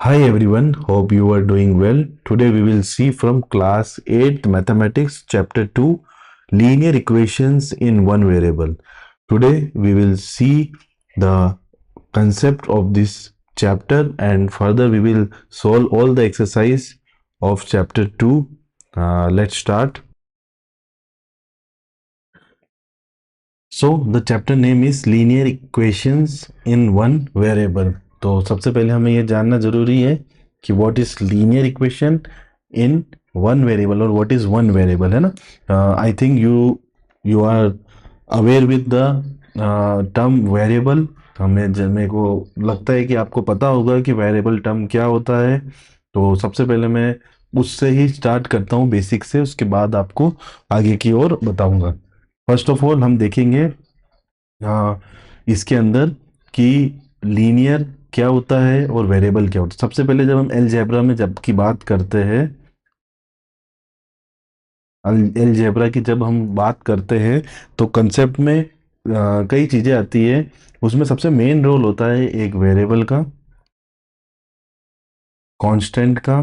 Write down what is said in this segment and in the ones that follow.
Hi everyone, hope you are doing well. Today we will see from class 8 mathematics chapter 2 linear equations in one variable. Today we will see the concept of this chapter and further we will solve all the exercise of chapter 2. Let's start. So the chapter name is linear equations in one variable. तो सबसे पहले हमें ये जानना जरूरी है कि what is linear equation in one variable और व्हाट इज वन वेरिएबल, है ना. I think you are aware with the term variable. मेरे को लगता है कि आपको पता होगा कि वेरिएबल टर्म क्या होता है. तो सबसे पहले मैं उससे ही स्टार्ट करता हूँ, बेसिक से. उसके बाद आपको आगे की ओर बताऊंगा. फर्स्ट ऑफ ऑल हम देखेंगे इसके अंदर कि लीनियर क्या होता है और वेरिएबल क्या होता है. सबसे पहले जब हम अलजेब्रा में जब की बात करते हैं, अलजेब्रा की जब हम बात करते हैं तो कंसेप्ट में कई चीज़ें आती है. उसमें सबसे मेन रोल होता है एक वेरिएबल का, कांस्टेंट का,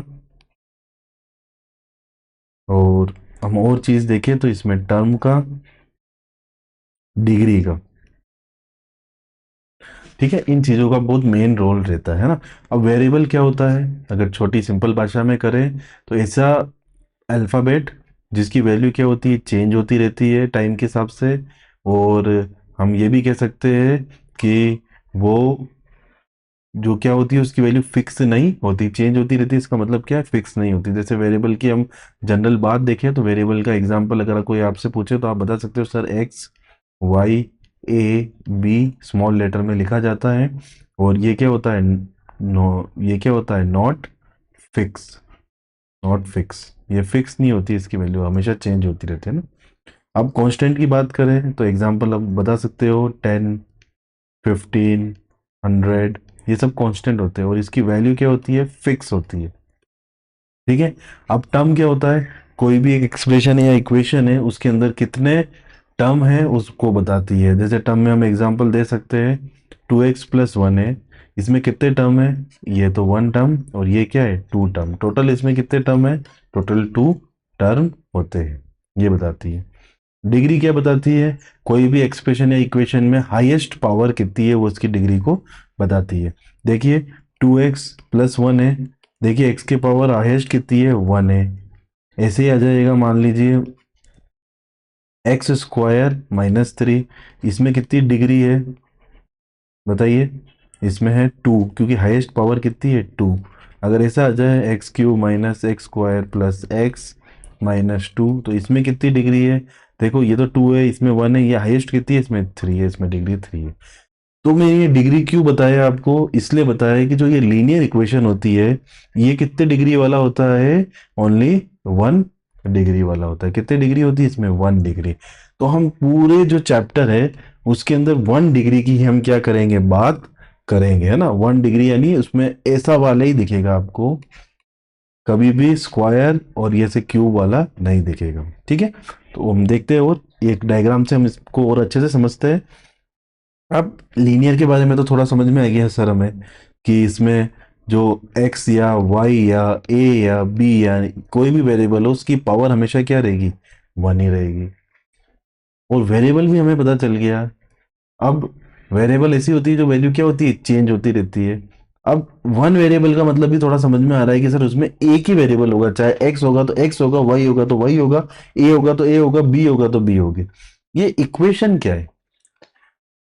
और हम और चीज़ देखें तो इसमें टर्म का, डिग्री का. ठीक है, इन चीज़ों का बहुत मेन रोल रहता है ना. अब वेरिएबल क्या होता है, अगर छोटी सिंपल भाषा में करें तो ऐसा अल्फ़ाबेट जिसकी वैल्यू क्या होती है, चेंज होती रहती है टाइम के हिसाब से. और हम ये भी कह सकते हैं कि वो जो क्या होती है उसकी वैल्यू फिक्स नहीं होती, चेंज होती रहती है. इसका मतलब क्या है, फिक्स नहीं होती. जैसे वेरिएबल की हम जनरल बात देखें तो वेरिएबल का एग्जांपल अगर कोई आपसे पूछे तो आप बता सकते हो sir x y a b small letter में लिखा जाता है. और ये क्या होता है, ये क्या होता है, नॉट फिक्स. नॉट फिक्स, ये फिक्स नहीं होती, इसकी वैल्यू हमेशा चेंज होती रहती है ना. अब कांस्टेंट की बात करें तो एग्जांपल आप बता सकते हो 10, 15, 100. ये सब कांस्टेंट होते हैं और इसकी वैल्यू क्या होती है, फिक्स होती है. ठीक है. अब टर्म क्या होता है, कोई भी एक एक्सप्रेशन है या इक्वेशन है उसके अंदर कितने टर्म है उसको बताती है. जैसे टर्म में हम एग्जांपल दे सकते हैं 2x+1 है, इसमें कितने टर्म है, ये तो वन टर्म और ये क्या है, टू टर्म. टोटल इसमें कितने टर्म है, टोटल टू टर्म होते हैं, ये बताती है. डिग्री क्या बताती है, कोई भी एक्सप्रेशन या इक्वेशन में हाईएस्ट पावर कितनी है वो उसकी डिग्री को बताती है. देखिए 2x+1 है, देखिए x की पावर हाईएस्ट कितनी है, 1 है. ऐसे ही आ जाएगा, मान लीजिए x² - 3, इसमें कितनी डिग्री है बताइए, इसमें है 2, क्योंकि हाईएस्ट पावर कितनी है, 2. अगर ऐसा आ जाए x³ - x² + x - 2, तो इसमें कितनी डिग्री है, देखो ये तो 2 है, इसमें 1 है, ये हाईएस्ट कितनी है, इसमें 3 है, इसमें डिग्री 3 है. तो मैं ये डिग्री क्यों बताया आपको, इसलिए बताया कि जो ये लीनियर इक्वेशन होती है ये कितने डिग्री वाला होता है, ओनली 1 डिग्री वाला होता है. कितने डिग्री होती है, इसमें 1 डिग्री. तो हम पूरे जो चैप्टर है उसके अंदर 1 डिग्री की हम क्या करेंगे, बात करेंगे, है ना. 1 डिग्री यानी उसमें ऐसा वाला ही दिखेगा आपको, कभी भी स्क्वायर और ये से क्यूब वाला नहीं दिखेगा. ठीक है, तो हम देखते हैं और एक डायग्राम से हम इसको और अच्छे से समझते हैं. अब लीनियर के बारे में तो थोड़ा समझ में आ गया सर हमें कि इसमें जो x या y या a या b या कोई भी वेरिएबल हो उसकी पावर हमेशा क्या रहेगी, 1 ही रहेगी. और वेरिएबल भी हमें पता चल गया. अब वेरिएबल ऐसी होती है जो वैल्यू क्या होती है, चेंज होती रहती है. अब वन वेरिएबल का मतलब भी थोड़ा समझ में आ रहा है कि सर उसमें एक ही वेरिएबल होगा, चाहे x होगा तो x होगा, y होगा तो y होगा, a होगा तो a होगा, b होगा तो b होगी. ये इक्वेशन क्या है,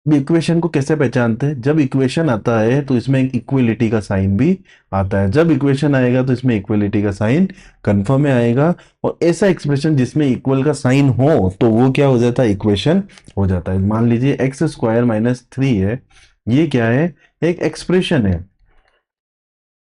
इक्वेशन को कैसे पहचानते हैं, जब इक्वेशन आता है तो इसमें एक इक्वलिटी का साइन भी आता है. जब इक्वेशन आएगा तो इसमें इक्वलिटी का साइन कंफर्म में आएगा. और ऐसा एक्सप्रेशन जिसमें इक्वल का साइन हो तो वो क्या हो जाता है, इक्वेशन हो जाता है. मान लीजिए x² - 3 है, ये क्या है, एक एक्सप्रेशन है.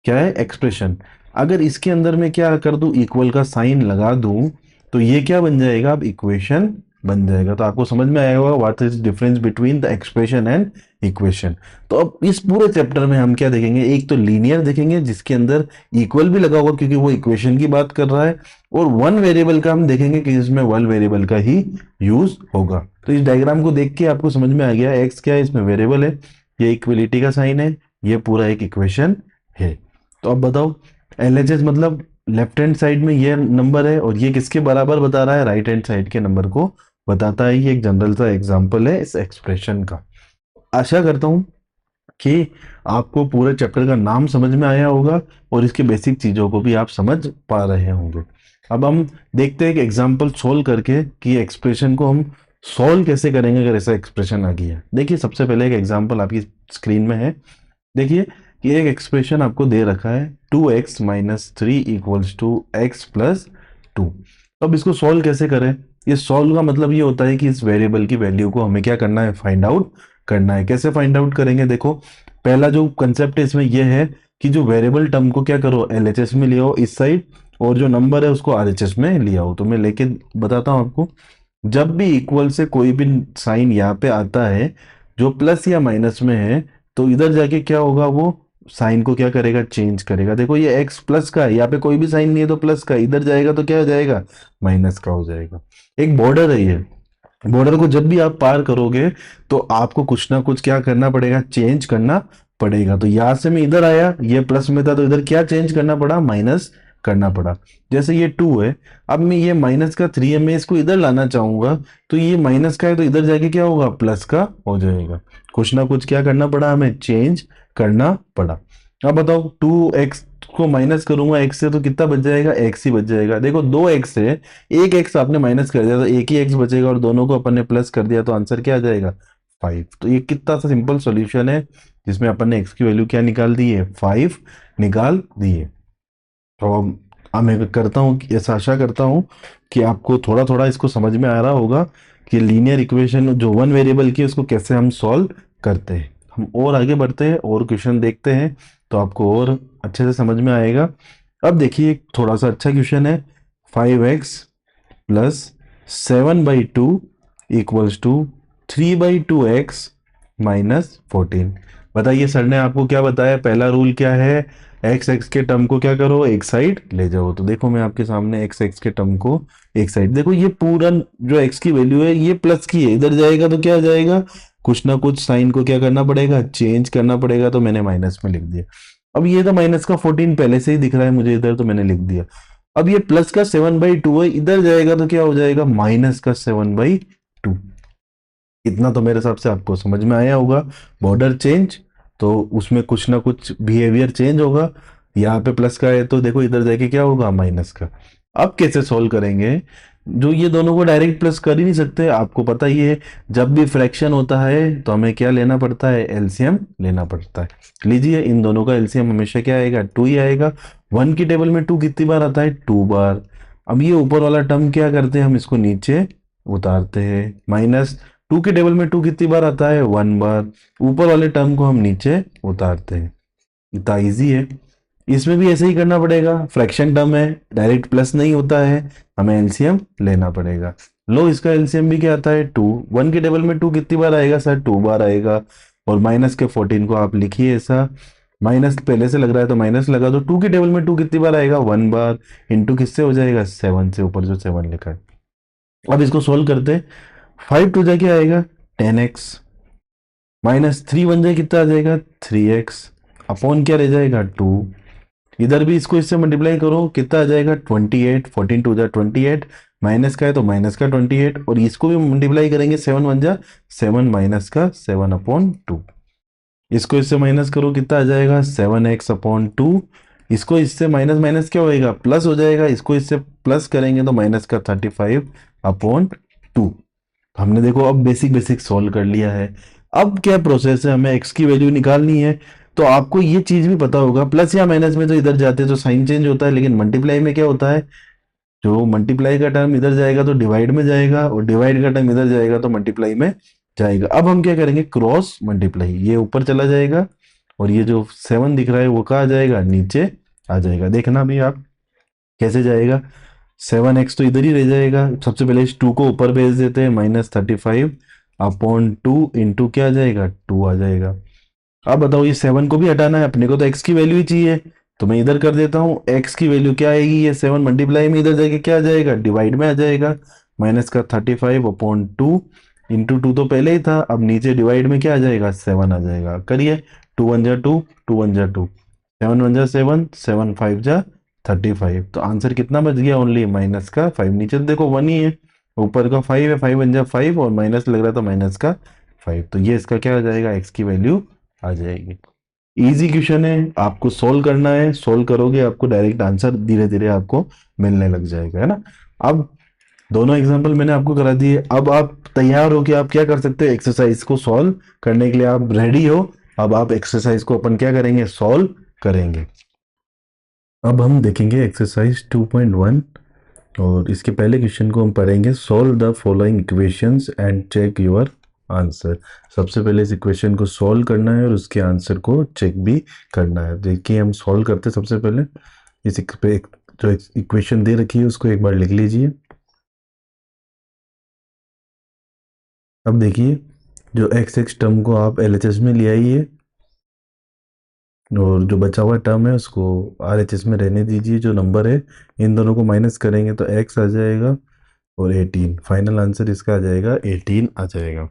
क्या है, एक्सप्रेशन. अगर इसके अंदर में क्या कर दूं, इक्वल का साइन लगा दूं तो ये क्या बन जाएगा, अब इक्वेशन बन जाएगा. तो आपको समझ में आया होगा what is difference between the expression and equation. तो अब इस पूरे चैप्टर में हम क्या देखेंगे, एक तो लीनियर देखेंगे जिसके अंदर इक्वल भी लगा होगा क्योंकि वो इक्वेशन की बात कर रहा है, और वन वेरिएबल का हम देखेंगे कि जिसमें वन वेरिएबल का ही यूज होगा. तो इस डायग्राम को देख के आपको समझ में आ गया एक्स क्या है, इसमें वेरिएबल है, ये इक्वलिटी का साइन है, ये पूरा एक इक्वेशन है. तो अब बताओ, LHS मतलब लेफ्ट हैंड साइड में ये नंबर है और ये किसके बराबर बता रहा है, राइट हैंड साइड के नंबर को बताता है। ये एक जनरल सा एग्जांपल है इस एक्सप्रेशन का। आशा करता हूँ कि आपको पूरे चैप्टर का नाम समझ में आया होगा और इसके बेसिक चीज़ों को भी आप समझ पा रहे होंगे। अब हम देखते हैं कि एग्जाम्पल सोल्व करके कि एक्सप्रेशन को हम सॉल्व कैसे करेंगे अगर ऐसा एक्सप्रेशन आ गया। देखिए सबसे पहले एक एग्जाम्पल आपकी स्क्रीन में है। देखिए कि एक एक्सप्रेशन आपको दे रखा है 2x minus three equals two x plus two. अब इसको सॉल्व कैसे करें? ये सॉल्व का मतलब ये होता है कि इस वेरिएबल की वैल्यू को हमें क्या करना है, फाइंड आउट करना है। कैसे फाइंड आउट करेंगे? देखो पहला जो कंसेप्ट है इसमें यह है कि जो वेरिएबल टर्म को क्या करो, LHS में ले आओ इस साइड, और जो नंबर है उसको RHS में ले आओ। तो मैं लेके बताता हूँ आपको। जब भी इक्वल से कोई भी साइन यहाँ पे आता है जो प्लस या माइनस में है, तो इधर जाके क्या होगा, वो साइन को क्या करेगा, चेंज करेगा। देखो ये x प्लस का है, यहाँ पे कोई भी साइन नहीं है तो प्लस का, इधर जाएगा तो क्या हो जाएगा, माइनस का हो जाएगा। एक बॉर्डर है ये, बॉर्डर को जब भी आप पार करोगे तो आपको कुछ ना कुछ क्या करना पड़ेगा, चेंज करना पड़ेगा। तो यहां से मैं इधर आया, ये प्लस में था तो इधर क्या चेंज करना पड़ा, माइनस करना पड़ा। जैसे ये 2 है, अब मैं ये माइनस का 3 है, मैं इसको इधर लाना चाहूंगा तो ये माइनस का है तो इधर जाके क्या होगा, प्लस का हो जाएगा। कुछ ना कुछ क्या करना पड़ा, हमें चेंज करना पड़ा। अब बताओ 2x को माइनस करूंगा x से तो कितना बच जाएगा, x ही बच जाएगा। देखो 2x है, एक एक्स आपने माइनस कर दिया तो एक ही एक्स बचेगा और दोनों को अपन ने प्लस कर दिया तो आंसर क्या आ जाएगा, 5। तो ये कितना सा सिंपल सॉल्यूशन है जिसमें अपन ने एक्स की वैल्यू क्या निकाल दी है, 5 निकाल दी है। तो मैं करता हूँ, ऐसा आशा करता हूँ कि आपको थोड़ा थोड़ा इसको समझ में आ रहा होगा कि लीनियर इक्वेशन जो वन वेरिएबल की है उसको कैसे हम सॉल्व करते हैं। हम और आगे बढ़ते हैं और क्वेश्चन देखते हैं तो आपको और अच्छे से समझ में आएगा। अब देखिए एक थोड़ा सा अच्छा क्वेश्चन है, 5x plus 7/2 equals to 3/2x minus 14। बताइए सर ने आपको क्या बताया, पहला रूल क्या है, x के टर्म को क्या करो, एक साइड ले जाओ। तो देखो मैं आपके सामने x के टर्म को एक साइड, देखो ये पूरा जो x की वैल्यू है ये प्लस की है, इधर जाएगा तो क्या आ जाएगा, कुछ ना कुछ साइन को क्या करना पड़ेगा, चेंज करना पड़ेगा। तो मैंने माइनस में लिख दिया। अब ये तो माइनस का 14 पहले से ही दिख रहा है मुझे इधर, तो मैंने लिख दिया। अब ये प्लस का 7/2 है, इधर जाएगा तो क्या हो जाएगा, माइनस का 7/2। इतना तो मेरे हिसाब से आपको समझ में आया होगा। बॉर्डर चेंज तो उसमें कुछ ना कुछ बिहेवियर चेंज होगा। यहाँ पे प्लस का है तो देखो इधर जाके क्या होगा, माइनस का। अब कैसे सॉल्व करेंगे, जो ये दोनों को डायरेक्ट प्लस कर ही नहीं सकते, आपको पता ही है जब भी फ्रैक्शन होता है तो हमें क्या लेना पड़ता है, एलसीएम लेना पड़ता है। लीजिए इन दोनों का एलसीएम हमेशा क्या आएगा, 2 ही आएगा। 1 की टेबल में 2 कितनी बार आता है, 2 बार। अब ये ऊपर वाला टर्म क्या करते हैं, हम इसको नीचे उतारते हैं। माइनस 2 की टेबल में 2 कितनी बार आता है, 1 बार। ऊपर वाले टर्म को हम नीचे उतारते हैं। इतना ईजी है। इसमें भी ऐसे ही करना पड़ेगा, फ्रैक्शन टर्म है, डायरेक्ट प्लस नहीं होता है, हमें एलसीएम लेना पड़ेगा। लो इसका एलसीएम भी क्या आता है, 2। 1 की टेबल में 2 कितनी बार आएगा सर, 2 बार आएगा। और माइनस के 14 को आप लिखिए ऐसा, माइनस पहले से लग रहा है तो माइनस लगा दो। 2 की टेबल में 2 कितनी बार आएगा, 1 बार। इंटू किससे हो जाएगा, 7 से, ऊपर जो 7 लिखा है। अब इसको सोल्व करते, 5 टू जाके आएगा 10x, माइनस 3 बन जाए कितना आ जाएगा, 3x, अपॉन क्या रह जाएगा, 2। इधर भी इसको इससे मल्टीप्लाई करो कितना आ जाएगा, 28। 14 टू जा 28, माइनस का है तो माइनस का 28, और इसको भी मल्टीप्लाई करेंगे 7 बन जा 7, माइनस का 7/2। इसको इससे माइनस करो कितना आ जाएगा, 7x/2। इसको इससे माइनस माइनस क्या होएगा, प्लस हो जाएगा। इसको इससे प्लस करेंगे तो माइनस का 35/2। हमने देखो अब बेसिक बेसिक सॉल्व कर लिया है। अब क्या प्रोसेस है, हमें x की वैल्यू निकालनी है। तो आपको ये चीज भी पता होगा, प्लस या माइनस में तो इधर जाते हैं तो साइन चेंज होता है, लेकिन मल्टीप्लाई में क्या होता है, जो मल्टीप्लाई का टर्म इधर जाएगा तो डिवाइड में जाएगा, और डिवाइड का टर्म इधर जाएगा तो मल्टीप्लाई में जाएगा। अब हम क्या करेंगे, क्रॉस मल्टीप्लाई, ये ऊपर चला जाएगा और ये जो 7 दिख रहा है वो कहाँ आ जाएगा, नीचे आ जाएगा। देखना भी आप कैसे जाएगा, 7x तो इधर ही रह जाएगा। सबसे पहले इस 2 को ऊपर भेज देते हैं, -35/2 इंटू क्या आ जाएगा, 2 आ जाएगा। अब बताओ ये 7 को भी हटाना है अपने को, तो x की वैल्यू ही चाहिए। तो मैं इधर कर देता हूँ, x की वैल्यू क्या आएगी, ये 7 मल्टीप्लाई में इधर जाके क्या आ जाएगा, डिवाइड में आ जाएगा। माइनस का 35/2 इंटू 2 तो पहले ही था, अब नीचे डिवाइड में क्या आ जाएगा, 7 आ जाएगा। करिए, 2 1 जा 2, 2 1 जा 2, 7 1 जा 7, 7 5 जा 35, तो आंसर कितना बच गया? ओनली माइनस का 5। नीचे तो देखो 1 ही है, ऊपर का 5 है, 5 1 जा 5 और माइनस लग रहा था माइनस का 5, तो ये इसका क्या आ जाएगा? एक्स की वैल्यू आ जाएगी। इजी क्वेश्चन है, आपको सोल्व करना है, सोल्व करोगे आपको डायरेक्ट आंसर धीरे धीरे आपको मिलने लग जाएगा, है ना। अब दोनों एग्जांपल मैंने आपको करा दिए, अब आप तैयार हो कि आप क्या कर सकते हो, एक्सरसाइज को सॉल्व करने के लिए आप रेडी हो। अब आप एक्सरसाइज को अपन क्या करेंगे? सॉल्व करेंगे। अब हम देखेंगे एक्सरसाइज 2.1 और इसके पहले क्वेश्चन को हम पढ़ेंगे, solve the following equations and check your answer. सबसे पहले इस इक्वेशन को सॉल्व करना है और उसके आंसर को चेक भी करना है। देखिए हम सॉल्व करते हैं। सबसे पहले इस जो इक्वेशन दे रखी है उसको एक बार लिख लीजिए। अब देखिए जो एक्स एक्स टर्म को आप एलएचएस में ले आइए और जो बचा हुआ टर्म है उसको आरएचएस में रहने दीजिए। जो नंबर है इन दोनों को माइनस करेंगे तो एक्स आ जाएगा और 18, फाइनल आंसर इसका आ जाएगा 18 आ जाएगा।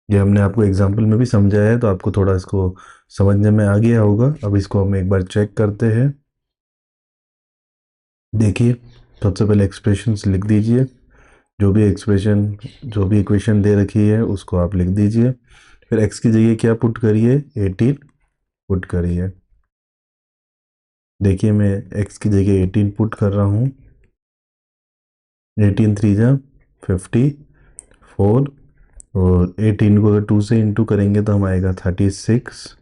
ये हमने आपको एग्जाम्पल में भी समझाया है तो आपको थोड़ा इसको समझने में आ गया होगा। अब इसको हम एक बार चेक करते हैं। देखिए सबसे पहले एक्सप्रेशंस लिख दीजिए, जो भी इक्वेशन दे रखी है उसको आप लिख दीजिए। फिर एक्स की जगह क्या पुट करिए? 18 पुट करिए। देखिए मैं एक्स की जगह 18 पुट कर रहा हूँ। 18 3 जा 54 और 18 को अगर 2 से इंटू करेंगे तो हम आएगा 36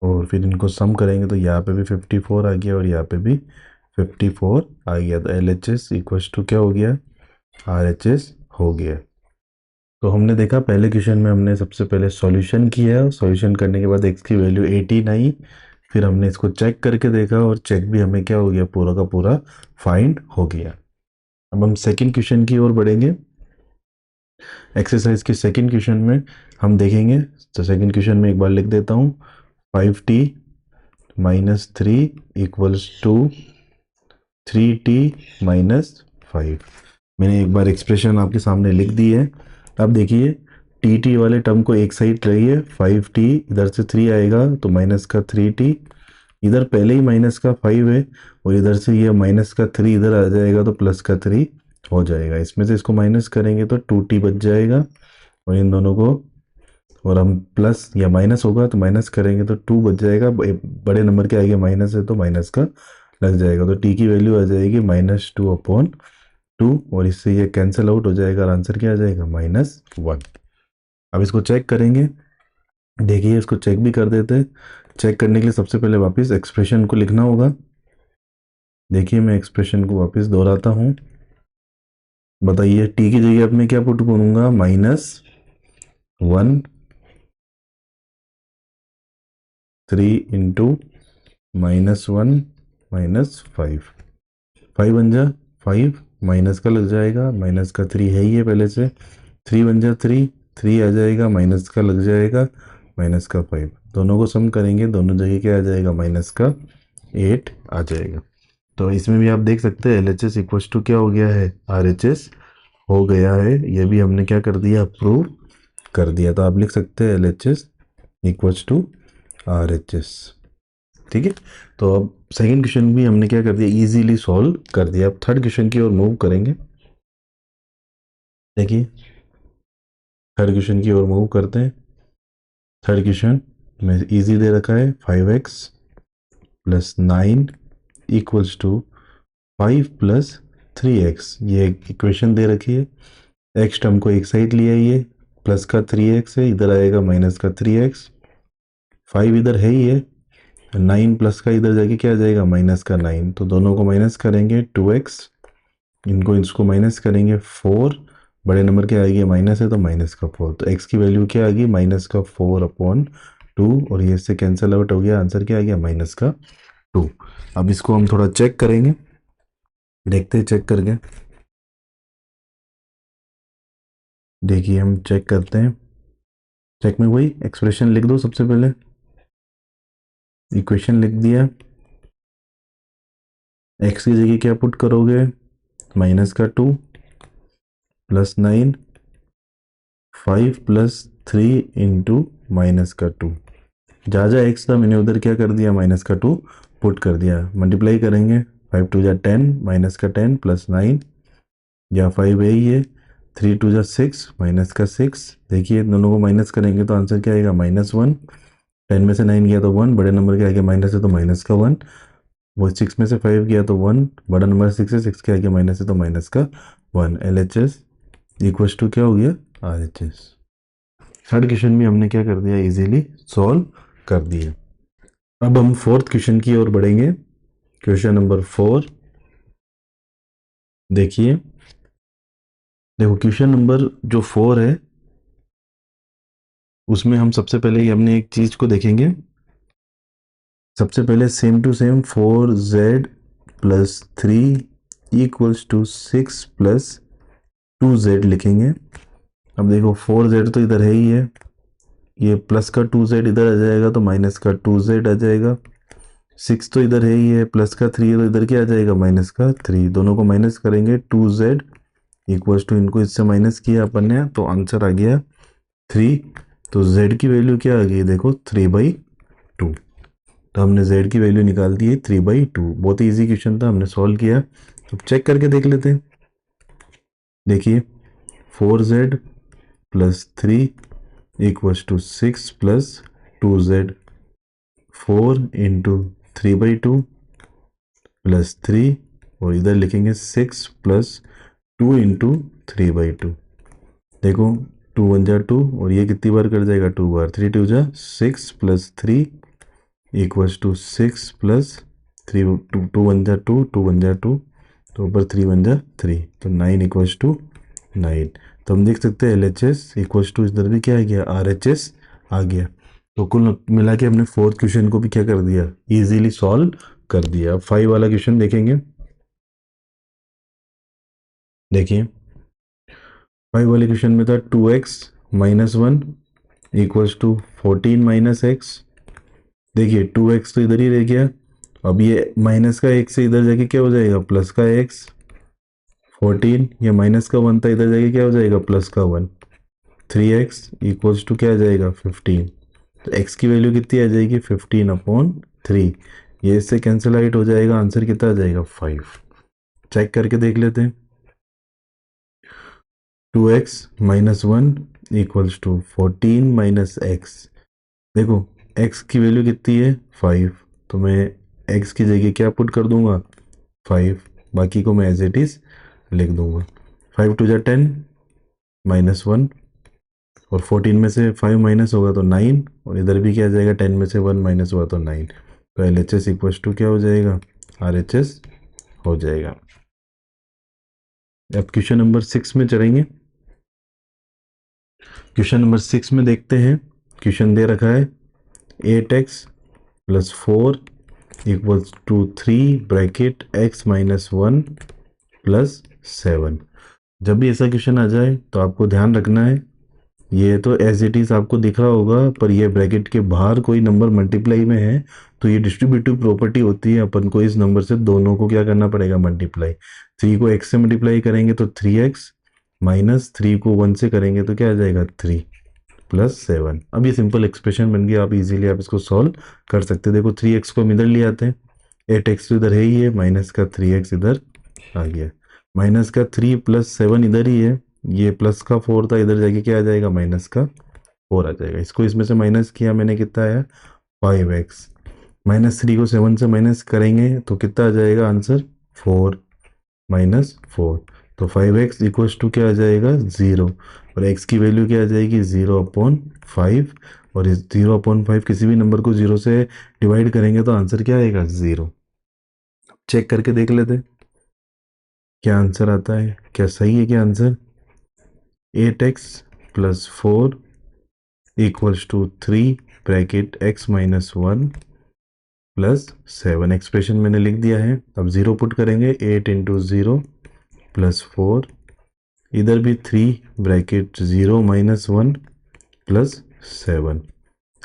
और फिर इनको सम करेंगे तो यहाँ पे भी 54 आ गया और यहाँ पे भी 54 आ गया। तो L H S equals to क्या हो गया? आर एच एस हो गया। तो हमने देखा पहले क्वेश्चन में हमने सबसे पहले सॉल्यूशन किया, सॉल्यूशन करने के बाद एक्स की वैल्यू 18 आई। फिर हमने इसको चेक करके देखा और चेक भी हमें क्या हो गया? पूरा का पूरा फाइंड हो गया। अब हम सेकंड क्वेश्चन की ओर बढ़ेंगे। एक्सरसाइज के सेकंड क्वेश्चन में हम देखेंगे, तो सेकंड क्वेश्चन में एक बार लिख देता हूँ, 5t minus 3 equals to 3t minus 5। मैंने एक बार एक्सप्रेशन आपके सामने लिख दी है। अब देखिए टी टी वाले टर्म को एक साइड रहिए, 5t इधर से 3 आएगा तो माइनस का 3t, इधर पहले ही माइनस का 5 है और इधर से ये माइनस का 3 इधर आ जाएगा तो प्लस का 3 हो जाएगा। इसमें से इसको माइनस करेंगे तो 2t बच जाएगा और इन दोनों को, और हम प्लस या माइनस होगा तो माइनस करेंगे तो 2 बच जाएगा। बड़े नंबर के आगे माइनस है तो माइनस का लग जाएगा, तो टी की वैल्यू आ जाएगी -2/2 और इससे ये कैंसिल आउट हो जाएगा और आंसर क्या आ जाएगा? -1। अब इसको चेक करेंगे। देखिए इसको चेक भी कर देते हैं। चेक करने के लिए सबसे पहले वापस एक्सप्रेशन को लिखना होगा। देखिए मैं एक्सप्रेशन को वापस दोहराता हूँ। बताइए टी की जगह अब मैं क्या पुट करूंगा? -1 3 इंटू -1 -5, 5 1 जा 5, माइनस का लग जाएगा, माइनस का 3 है ही है पहले से, 3 1 जा 3, 3 आ जाएगा, माइनस का लग जाएगा, माइनस का 5, दोनों को सम करेंगे दोनों जगह क्या आ जाएगा? माइनस का 8 आ जाएगा। तो इसमें भी आप देख सकते हैं L H S equals to क्या हो गया है? आर एच एस हो गया है। ये भी हमने क्या कर दिया? अप्रूव कर दिया। तो आप लिख सकते हैं L H S equals to R H S. ठीक है, तो अब सेकंड क्वेश्चन भी हमने क्या कर दिया? इजीली सॉल्व कर दिया। अब थर्ड क्वेश्चन की ओर मूव करेंगे। देखिए थर्ड क्वेश्चन की ओर मूव करते हैं। थर्ड क्वेश्चन में इजी दे रखा है, 5x plus 9 equals to 5 plus 3x। ये इक्वेशन दे रखी है। एक्स टर्म को एक साइड ले आइए, प्लस का 3x है, इधर आएगा माइनस का 3x, 5 इधर है ही है, 9 प्लस का इधर जाके क्या आ जाएगा? माइनस का 9, तो दोनों को माइनस करेंगे 2x, इनको इसको माइनस करेंगे 4, बड़े नंबर के आएगी माइनस है तो माइनस का 4, तो x की वैल्यू क्या आ गई? -4/2 और ये इससे कैंसिल आउट हो गया, आंसर क्या आ गया? -2। अब इसको हम थोड़ा चेक करेंगे, देखते हैं चेक करके। देखिए हम चेक करते हैं। चेक में वही एक्सप्रेशन लिख दो, सबसे पहले इक्वेशन लिख दिया। x की जगह क्या पुट करोगे? -2 प्लस 9, 5 प्लस 3 इंटू माइनस का 2, जहाँ जहाँ एक्स था मैंने उधर क्या कर दिया, माइनस का 2 पुट कर दिया। मल्टीप्लाई करेंगे, 5 2 जा 10, माइनस का 10 प्लस 9, या 5 यही है, 3 2 जा 6, माइनस का 6। देखिए दोनों को माइनस करेंगे तो आंसर क्या आएगा, -1। 10 में से 9 गया तो 1, बड़े नंबर के आगे माइनस है तो माइनस का 1। वो 6 में से 5 गया तो 1, बड़ा नंबर 6 है, 6 के आगे माइनस है तो माइनस का 1। LHS इक्वल टू क्या हो गया, RHS। थर्ड क्वेश्चन भी हमने क्या कर दिया, इजीली सॉल्व कर दिया। अब हम फोर्थ क्वेश्चन की ओर बढ़ेंगे। क्वेश्चन नंबर 4 देखिए। देखो क्वेश्चन नंबर जो 4 है उसमें हम सबसे पहले ही हमने एक चीज को देखेंगे। सबसे पहले same to same 4z plus 3 equals to 6 plus 2z लिखेंगे। अब देखो 4z तो इधर है ही है, ये प्लस का 2z इधर आ जाएगा तो माइनस का 2z आ जाएगा। 6 तो इधर है ही है, प्लस का 3 है तो इधर क्या आ जाएगा, माइनस का 3। दोनों को माइनस करेंगे, 2z इक्वल्स टू, इनको इससे माइनस किया अपन ने तो आंसर आ गया 3। तो z की वैल्यू क्या आ गई, देखो 3/2। तो हमने z की वैल्यू निकाल दी है 3/2। बहुत ही ईजी क्वेश्चन था, हमने सॉल्व किया। तो चेक करके देख लेते हैं। देखिए 4z plus 3 equals to 6 plus 2z, 4 into 3/2 plus 3, और इधर लिखेंगे 6 प्लस 2 इंटू 3/2। देखो 2 1 जा 2, और ये कितनी बार कर जाएगा, 2 बार, 3 2 जा 6 प्लस 3 इक्वल्स टू 6 प्लस 3, 2 1 जा 2, 2 1 जा 2, तो ऊपर 3 1 जा 3, तो 9 इक्वल्स टू 9। तो हम देख सकते हैं LHS इक्वल्स टू, इधर भी क्या आ गया, RHS आ गया। तो कुल मिला के हमने फोर्थ क्वेश्चन को भी क्या कर दिया, इजीली सॉल्व कर दिया। अब 5 वाला क्वेश्चन देखेंगे। देखिए 5 वाले क्वेश्चन में था 2x minus 1 equals to 14 minus x. देखिए 2x तो इधर ही रह गया, अब ये माइनस का x से इधर जाके क्या हो जाएगा, प्लस का x। 14, ये माइनस का 1 था, इधर जाके क्या हो जाएगा, प्लस का 1। 3x इक्वल्स टू क्या आ जाएगा, 15। तो x की वैल्यू कितनी आ जाएगी, 15/3। ये इससे कैंसिल आउट हो जाएगा, आंसर कितना आ जाएगा, 5। चेक करके देख लेते हैं। 2x minus 1 equals to 14 minus x. देखो x की वैल्यू कितनी है, 5, तो मैं x की जगह क्या पुट कर दूंगा, 5, बाकी को मैं एज इट इज लिख दूंगा। 5 2 जा 10 माइनस 1, और 14 में से 5 माइनस होगा तो 9, और इधर भी क्या आ जाएगा, 10 में से 1 माइनस हुआ तो 9। तो LHS इक्वल्स टू क्या हो जाएगा, RHS हो जाएगा। अब क्वेश्चन नंबर 6 में चलेंगे। क्वेश्चन नंबर 6 में देखते हैं। क्वेश्चन दे रखा है 8x plus 4 equals to 3 bracket x minus 1 plus 7। जब भी ऐसा क्वेश्चन आ जाए तो आपको ध्यान रखना है, ये तो एज इट इज आपको दिख रहा होगा, पर ये ब्रैकेट के बाहर कोई नंबर मल्टीप्लाई में है तो ये डिस्ट्रीब्यूटिव प्रॉपर्टी होती है, अपन को इस नंबर से दोनों को क्या करना पड़ेगा, मल्टीप्लाई। 3 को x से मल्टीप्लाई करेंगे तो 3x, माइनस 3 को 1 से करेंगे तो क्या आ जाएगा, 3 प्लस 7। अब ये सिंपल एक्सप्रेशन बन गया, आप इजीली आप इसको सॉल्व कर सकते हैं। देखो 3x को हम इधर ले आते हैं, 8x तो इधर है ही है, माइनस का 3x इधर आ गया, माइनस का 3 प्लस 7 इधर ही है, ये प्लस का 4 था, इधर जाके क्या आ जाएगा, माइनस का 4 आ जाएगा। इसको इसमें से माइनस किया मैंने, कितना आया, 5x। माइनस 3 को 7 से माइनस करेंगे तो कितना आ जाएगा आंसर, 4 माइनस 4। तो 5x इक्वल्स टू क्या आ जाएगा, 0, और x की वैल्यू क्या आ जाएगी, 0/5। और इस 0/5 किसी भी नंबर को 0 से डिवाइड करेंगे तो आंसर क्या आएगा, 0। चेक करके देख लेते हैं क्या आंसर आता है, क्या सही है क्या answer. 8x plus 4 equals to 3 bracket x minus 1 plus 7। Expression मैंने लिख दिया है, अब 0 पुट करेंगे, 8 इंटू 0 प्लस 4, इधर भी 3 ब्रैकेट 0 माइनस 1 प्लस 7।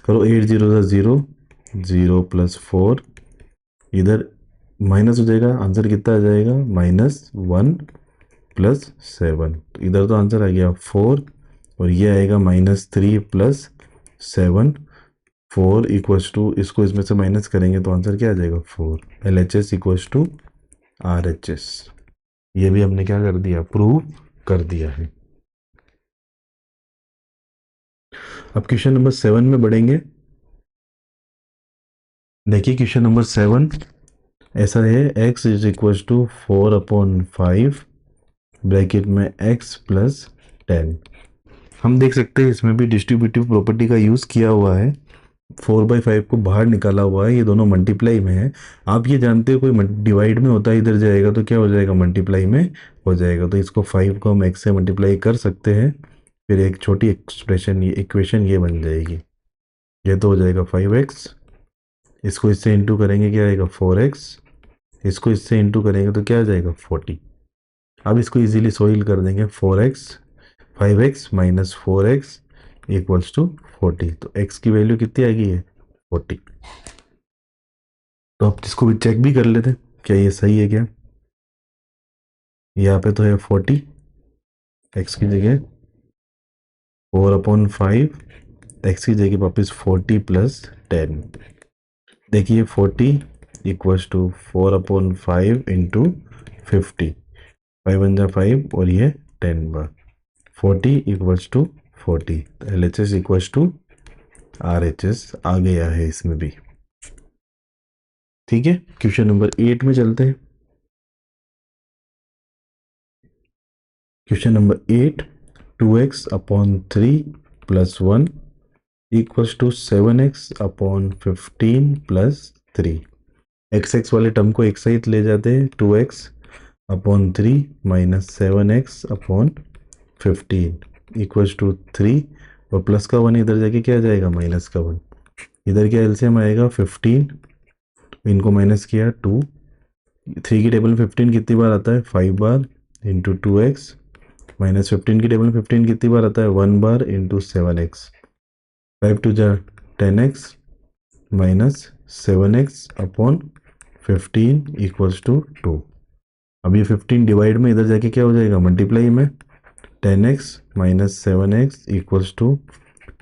करो 8 0 था 0, 0 प्लस 4, इधर माइनस हो जाएगा, आंसर कितना आ जाएगा, -1 प्लस 7। तो इधर तो आंसर आ गया 4, और ये आएगा -3 + 7 4 इक्वल्स टू, इसको इसमें से माइनस करेंगे तो आंसर क्या आ जाएगा 4। LHS equals to RHS। ये भी हमने क्या कर दिया, प्रूव कर दिया है। अब क्वेश्चन नंबर 7 में बढ़ेंगे। देखिए क्वेश्चन नंबर 7 ऐसा है, x is equal to 4/5 bracket में x + 10। हम देख सकते हैं इसमें भी डिस्ट्रीब्यूटिव प्रॉपर्टी का यूज़ किया हुआ है। 4/5 को बाहर निकाला हुआ है, ये दोनों मल्टीप्लाई में है। आप ये जानते हो कोई डिवाइड में होता है इधर जाएगा तो क्या हो जाएगा, मल्टीप्लाई में हो जाएगा। तो इसको 5 को हम x से मल्टीप्लाई कर सकते हैं, फिर एक छोटी एक्सप्रेशन, ये इक्वेशन ये बन जाएगी। ये तो हो जाएगा 5x, इसको इससे इंटू करेंगे क्या आएगा 4x, इसको इससे इंटू करेंगे तो क्या आ जाएगा 40। अब इसको इजीली सोल्व कर देंगे, 5x - 4x इक्वल्स टू 40। तो x की वैल्यू कितनी आएगी, है 40। तो आप इसको भी चेक भी कर लेते हैं क्या ये सही है क्या। यहाँ पे तो है 40, x की जगह 4/5, x की जगह वापस 40 + 10। देखिए 40 इक्वल्स टू 4/5 इंटू 50, 5 × 5 और ये 10 बार 40 equals to 40। LHS equals to RHS आ गया है इसमें भी। ठीक है, क्वेश्चन नंबर 8 में चलते हैं। Question number 8, 2x/3 + 1 equals to 7x/15 + 3। x वाले टर्म को एक साइड ले जाते हैं, 2x/3 - 7x/15 इक्वल्स टू 3, और प्लस का 1 इधर जाके क्या आ जाएगा, माइनस का 1। इधर क्या एलसीएम आएगा 15, इनको माइनस किया 2, 3 की टेबल में 15 कितनी बार आता है 5 बार, इंटू 2x, -15 की टेबल में 15 कितनी बार आता है 1 बार, into 7x। 5 × 2 = 10x - 7x/15 equals to 2। अब ये 15 डिवाइड में इधर जाके क्या हो जाएगा, मल्टीप्लाई में 10x - 7x equals to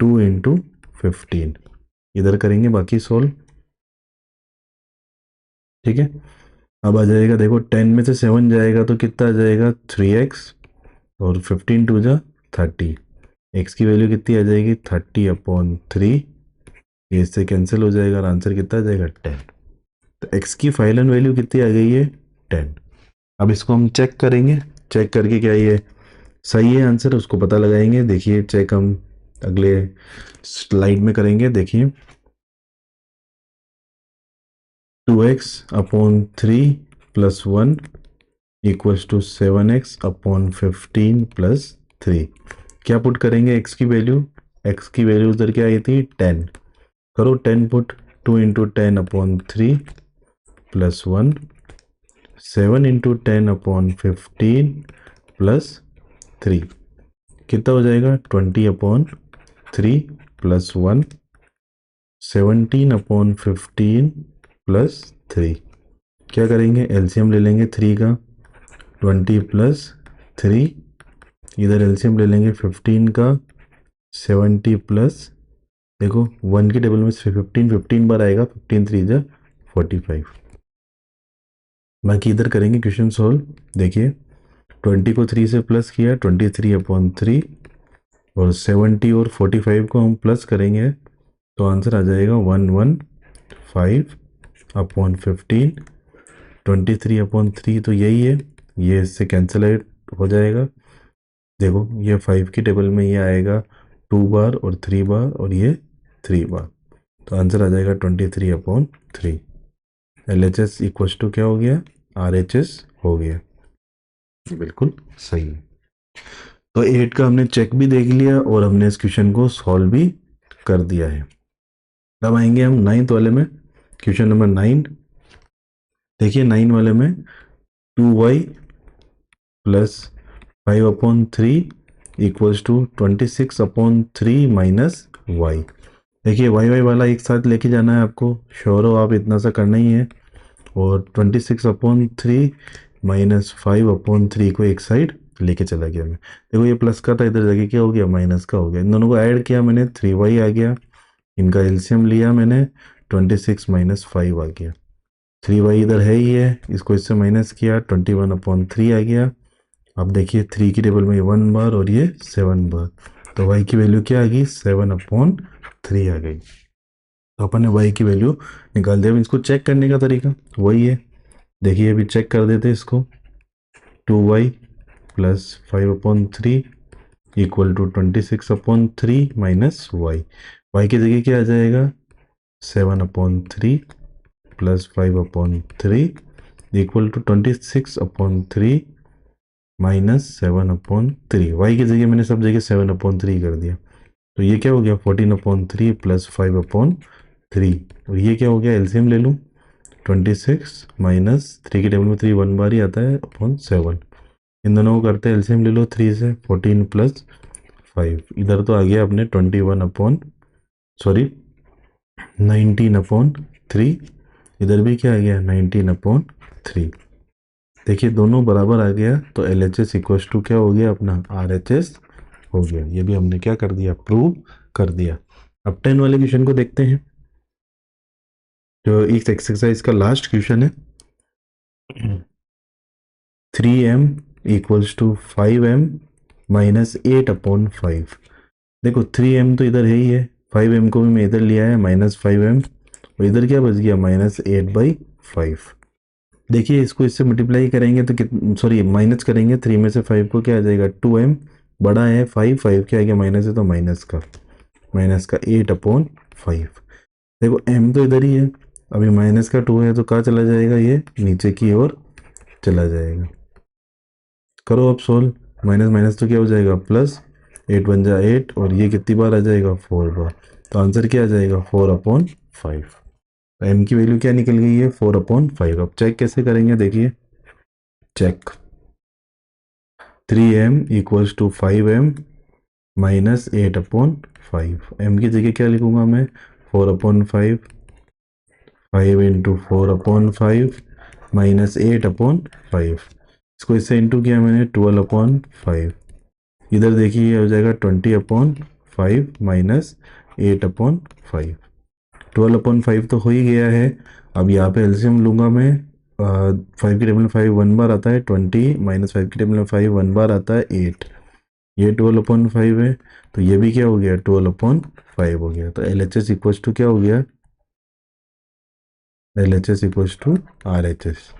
2 into 15। इधर करेंगे बाकी सोल्व। ठीक है, अब आ जाएगा, देखो 10 में से 7 जाएगा तो कितना आ जाएगा 3x, और 15 × 2 = 30। x की वैल्यू कितनी आ जाएगी 30/3, ये इससे कैंसिल हो जाएगा और आंसर कितना आ जाएगा 10। तो x की फाइनल वैल्यू कितनी आ गई है 10। अब इसको हम चेक करेंगे, चेक करके क्या ये सही है आंसर उसको पता लगाएंगे। देखिए चेक हम अगले स्लाइड में करेंगे। देखिए 2x/3 + 1 इक्वल्स टू 7x/15 + 3। क्या पुट करेंगे x की वैल्यू, x की वैल्यू उधर क्या आई थी 10, करो 10 पुट, 2 × 10/3 + 1, 7 × 10/15 + 3 कितना हो जाएगा 20/3 + 1, 17/15 + 3। क्या करेंगे, एलसीएम ले लेंगे 3 का, 20 + 3, इधर एलसीएम ले लेंगे 15 का, 70 + देखो 1 की टेबल में 15 बार आएगा, 15 × 3 = 45। बाकी इधर करेंगे क्वेश्चन सॉल्व। देखिए 20 को 3 से प्लस किया 23/3, और 70 और 45 को हम प्लस करेंगे तो आंसर आ जाएगा 115/15। 23/3 तो यही है, ये इससे कैंसिल हो जाएगा। देखो ये 5 की टेबल में ये आएगा 2 बार और 3 बार, और ये 3 बार, तो आंसर आ जाएगा 23/3। LHS इक्वल्स टू क्या हो गया, RHS हो गया। बिल्कुल सही है। तो 8 का हमने चेक भी देख लिया और हमने इस क्वेश्चन को सॉल्व भी कर दिया है। अब आएंगे हम 9th वाले में, क्वेश्चन नंबर 9। देखिए 9 वाले में 2y + 5/3 इक्वल्स टू 26/3 - y। देखिए y वाला एक साथ लेके जाना है आपको, श्योर हो आप, इतना सा करना ही है। और 26/3 - 5/3 को एक साइड लेके चला गया मैं। देखो ये प्लस का था, इधर जाके क्या हो गया, माइनस का हो गया। इन दोनों को ऐड किया मैंने, 3y आ गया। इनका एलसीएम लिया मैंने, 26 माइनस 5 आ गया। 3y इधर है ही है, इसको इससे माइनस किया, 21/3 आ गया। अब देखिए 3 की टेबल में ये 1 बार और ये 7 बार, तो y की वैल्यू क्या आ गई, 7/3 आ गई। तो अपन ने y की वैल्यू निकाल दिया। अब इसको चेक करने का तरीका वही है, देखिए अभी चेक कर देते इसको। 2y plus 5/3 equal to 26/3 minus y की जगह क्या आ जाएगा, 7/3 plus 5/3 equal to 26/3 minus 7/3। Y की जगह मैंने सब जगह 7/3 कर दिया, तो ये क्या हो गया, 14/3 प्लस 5/3। और ये क्या हो गया, एलसीएम ले लूँ, 26 माइनस 3 की टेबल में 3 1 बार ही आता है अपॉन 7। इन दोनों को करते हैं एलसीएम ले लो, 3 से 14 प्लस 5, इधर तो आ गया अपने 19/3। इधर भी क्या आ गया, 19/3। देखिए दोनों बराबर आ गया, तो एल एच एस इक्व टू क्या हो गया अपना, आर एच एस हो गया। ये भी हमने क्या कर दिया, प्रूव कर दिया। अब 10 वाले क्वेश्चन को देखते हैं, जो इस एक्सरसाइज का लास्ट क्वेश्चन है। 3m equals to 5m minus 8/5। देखो 3m तो इधर है ही है, 5m को भी मैं इधर लिया है, -5m, और इधर क्या बच गया, -8/5। देखिए इसको इससे मल्टीप्लाई करेंगे तो सॉरी माइनस करेंगे, 3 में से 5 को क्या आ जाएगा, 2m, बड़ा है 5 क्या आ गया, माइनस है तो माइनस का 8/5। देखो m तो इधर ही है, अभी माइनस का 2 है तो कहाँ चला जाएगा, ये नीचे की ओर चला जाएगा। करो अब सोल्व, माइनस माइनस तो क्या हो जाएगा, प्लस, 8 बन जा 8, और ये कितनी बार आ जाएगा, 4 बार। तो आंसर क्या आ जाएगा, 4/5। m की वैल्यू क्या निकल गई है, 4/5। अब चेक कैसे करेंगे, देखिए check, 3m equals to 5m minus 8/5। m की जगह क्या लिखूंगा मैं, 4/5, 5 इंटू 4/5 माइनस 8/5। इसको इससे इंटू किया मैंने, 12/5। इधर देखिए ये हो जाएगा 20/5 माइनस 8/5। 12/5 तो हो ही गया है। अब यहाँ पे एलसीएम लूँगा मैं, 5 की टेबल में 5 1 बार आता है 20, माइनस 5 की टेबल में 5 1 बार आता है 8। ये 12/5 है, तो ये भी क्या हो गया, 12/5 हो गया। तो एल एच एस इक्व टू क्या हो गया, एल एच एस इक्व टू आर एच एस।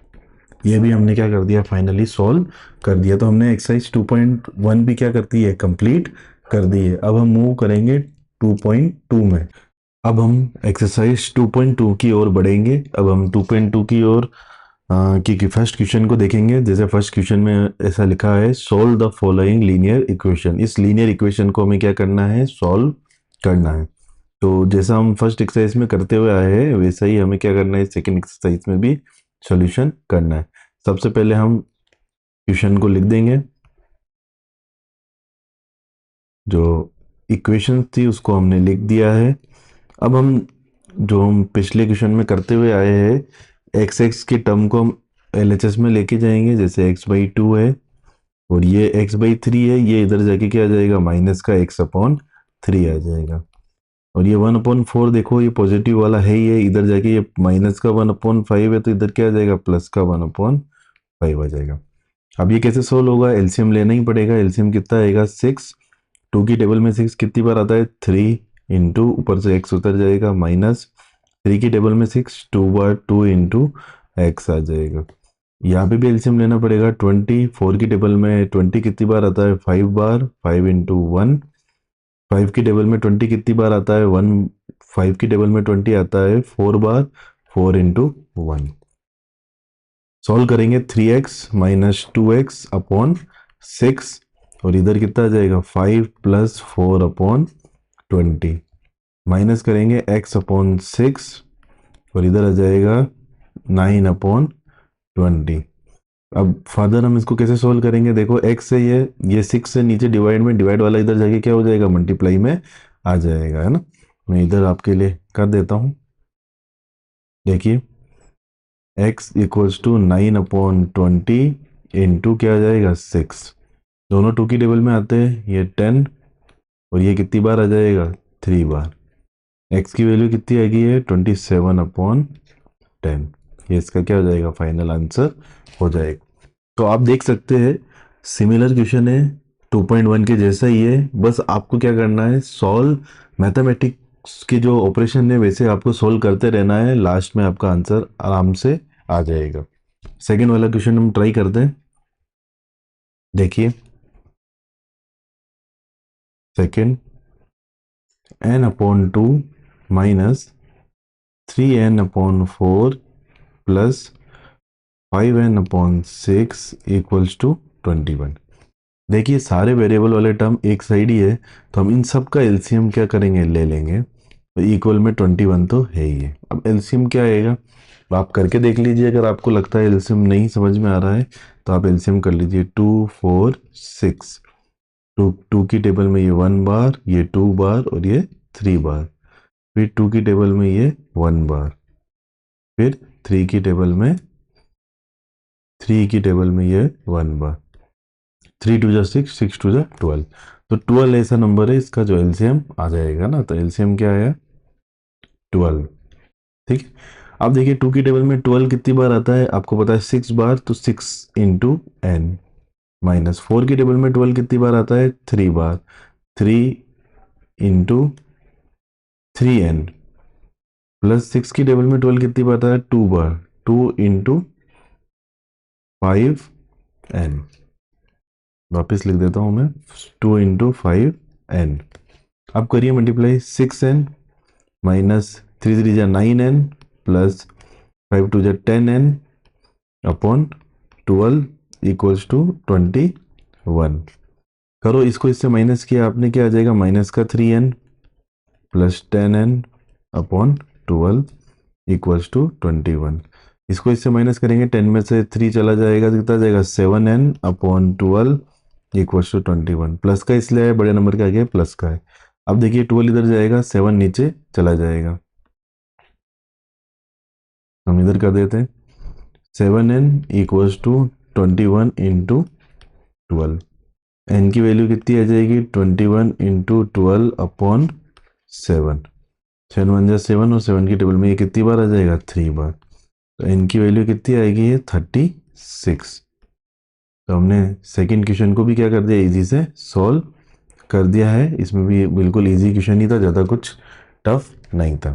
ये भी हमने क्या कर दिया, फाइनली सॉल्व कर दिया। तो हमने एक्सरसाइज 2.1 भी क्या कर दी है, कंप्लीट कर दी है। अब हम मूव करेंगे 2.2 में। अब हम एक्सरसाइज 2.2 की ओर बढ़ेंगे। अब हम 2.2 की ओर कि फर्स्ट क्वेश्चन को देखेंगे। जैसे फर्स्ट क्वेश्चन में ऐसा लिखा है, solve the following linear equation. इस लीनियर इक्वेशन को हमें क्या करना है, सॉल्व करना है। तो जैसा हम फर्स्ट एक्सरसाइज में करते हुए आए हैं, वैसा ही हमें क्या करना है, सेकेंड एक्सरसाइज में भी सॉल्यूशन करना है। सबसे पहले हम क्वेश्चन को लिख देंगे, जो इक्वेशन थी उसको हमने लिख दिया है। अब हम जो हम पिछले क्वेश्चन में करते हुए आए हैं, x की टर्म को हम LHS में लेके जाएंगे। जैसे x/2 है और ये x/3 है, ये इधर जाके क्या आ जाएगा, माइनस का x/3 आ जाएगा। और ये 1/4 देखो, ये पॉजिटिव वाला है ही है, इधर जाके ये माइनस का 1/5 है, तो इधर क्या आ जाएगा, प्लस का 1/5 आ जाएगा। अब ये कैसे सोल्व होगा, एलसीएम लेना ही पड़ेगा। एलसीएम कितना आएगा, 6। 2 की टेबल में 6 कितनी बार आता है, 3 इंटू ऊपर से x उतर जाएगा, माइनस 3 की टेबल में 6 2 बार, 2 इंटू x आ जाएगा। यहाँ पे भी एलसीएम लेना पड़ेगा। 24 की टेबल में 20 कितनी बार आता है, 5 बार, 5 इंटू 1। 5 की टेबल में 20 कितनी बार आता है, 1। 5 की टेबल में 20 आता है 4 बार, 4 इंटू 1। सॉल्व करेंगे, 3x माइनस 2x अपॉन 6, और इधर कितना आ जाएगा, 5 प्लस 4/20। माइनस करेंगे x/6, और इधर आ जाएगा 9/20। अब फर्दर हम इसको कैसे सोल्व करेंगे, देखो x से ये 6 से नीचे डिवाइड में, डिवाइड वाला इधर जाके क्या हो जाएगा, मल्टीप्लाई में आ जाएगा, है ना। मैं इधर आपके लिए कर देता हूँ। देखिए x इक्वल्स टू 9/20 इंटू क्या आ जाएगा, 6। दोनों 2 की टेबल में आते हैं, ये 10 और ये कितनी बार आ जाएगा, 3 बार। x की वैल्यू कितनी आएगी है, 27/10। ये इसका क्या हो जाएगा, फाइनल आंसर हो जाएगा। तो आप देख सकते हैं सिमिलर क्वेश्चन है, 2.1 के जैसा ही है, बस आपको क्या करना है, सॉल्व मैथमेटिक्स के जो ऑपरेशन है वैसे आपको सॉल्व करते रहना है, लास्ट में आपका आंसर आराम से आ जाएगा। सेकेंड वाला क्वेश्चन हम ट्राई करते हैं, देखिए second, n/2 minus 3n/4 plus 5n/6 equals to 21। देखिए सारे वेरिएबल वाले टर्म एक साइड ही है, तो हम इन सब का एलसीएम क्या करेंगे, ले लेंगे। तो इक्वल में 21 तो है ही है। अब एलसीएम क्या आएगा, तो आप करके देख लीजिए, अगर आपको लगता है एलसीएम नहीं समझ में आ रहा है तो आप एलसीएम कर लीजिए। 2 4 6, टू की टेबल में ये 1 बार, ये 2 बार और ये 3 बार, फिर 2 की टेबल में ये 1 बार, फिर 3 की टेबल में ये 1 बार, 3 2 जा 6, 6 2 जा 12। तो 12 ऐसा नंबर है इसका जो एलसीएम आ जाएगा ना, तो एलसीएम क्या आया, 12। ठीक है। अब देखिए 2 की टेबल में 12 कितनी बार आता है, आपको पता है 6 बार, तो 6 इंटू एन, माइनस 4 की टेबल में 12 कितनी बार आता है, 3 बार, 3 इंटू 3n, प्लस 6 की टेबल में 12 कितनी बार आता है, 2 बार, 2 इंटू 5n। वापस लिख देता हूं मैं, 2 इंटू 5n। अब करिए मल्टीप्लाई, 6n माइनस 3 3 जा 9n प्लस 5 2 जा 10n अपॉन 12 इक्वल्स टू 21। करो इसको, इससे माइनस किया आपने, क्या आ जाएगा, माइनस का 3n plus 10n upon 12 equals to 21। इसको इससे माइनस करेंगे, 10 में से 3 चला जाएगा, कितना जाएगा, 7n upon 12 equals to 21। Plus का इसलिए है, बड़े नंबर के आगे प्लस का है। अब देखिए 12 इधर जाएगा, 7 नीचे चला जाएगा, हम इधर कर देते हैं, 7n equals to 21 into 12। N की वैल्यू कितनी आ जाएगी, 21 इंटू 12 अपॉन 7। 7 1 जा 7 और 7 की टेबल में ये कितनी बार आ जाएगा, 3 बार। तो एन की वैल्यू कितनी आएगी, है 36। तो हमने सेकंड क्वेश्चन को भी क्या कर दिया, इजी से सॉल्व कर दिया है। इसमें भी बिल्कुल इजी क्वेश्चन ही था, ज़्यादा कुछ टफ नहीं था।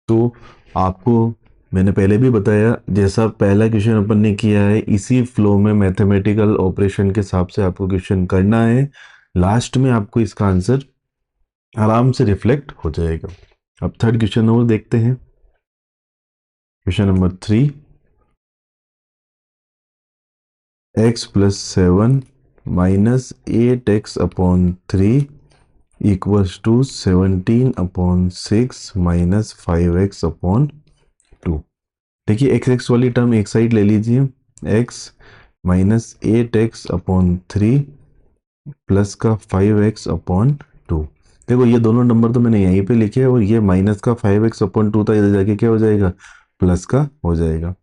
तो आपको मैंने पहले भी बताया, जैसा पहला क्वेश्चन अपन ने किया है इसी फ्लो में मैथमेटिकल ऑपरेशन के हिसाब से आपको क्वेश्चन करना है, लास्ट में आपको इसका आंसर आराम से रिफ्लेक्ट हो जाएगा। अब थर्ड क्वेश्चन और देखते हैं, question number 3, x plus 7 minus 8x upon 3 equals to 17/6 minus 5x upon 2। देखिए एक्स एक्स वाली टर्म एक साइड ले लीजिए, x minus 8x upon 3 plus का 5x अपॉन 2। देखो ये दोनों नंबर तो मैंने यहीं पे लिखे हैं, और ये माइनस का 5x अपॉन 2 था, इधर जाके क्या हो जाएगा, प्लस का हो जाएगा।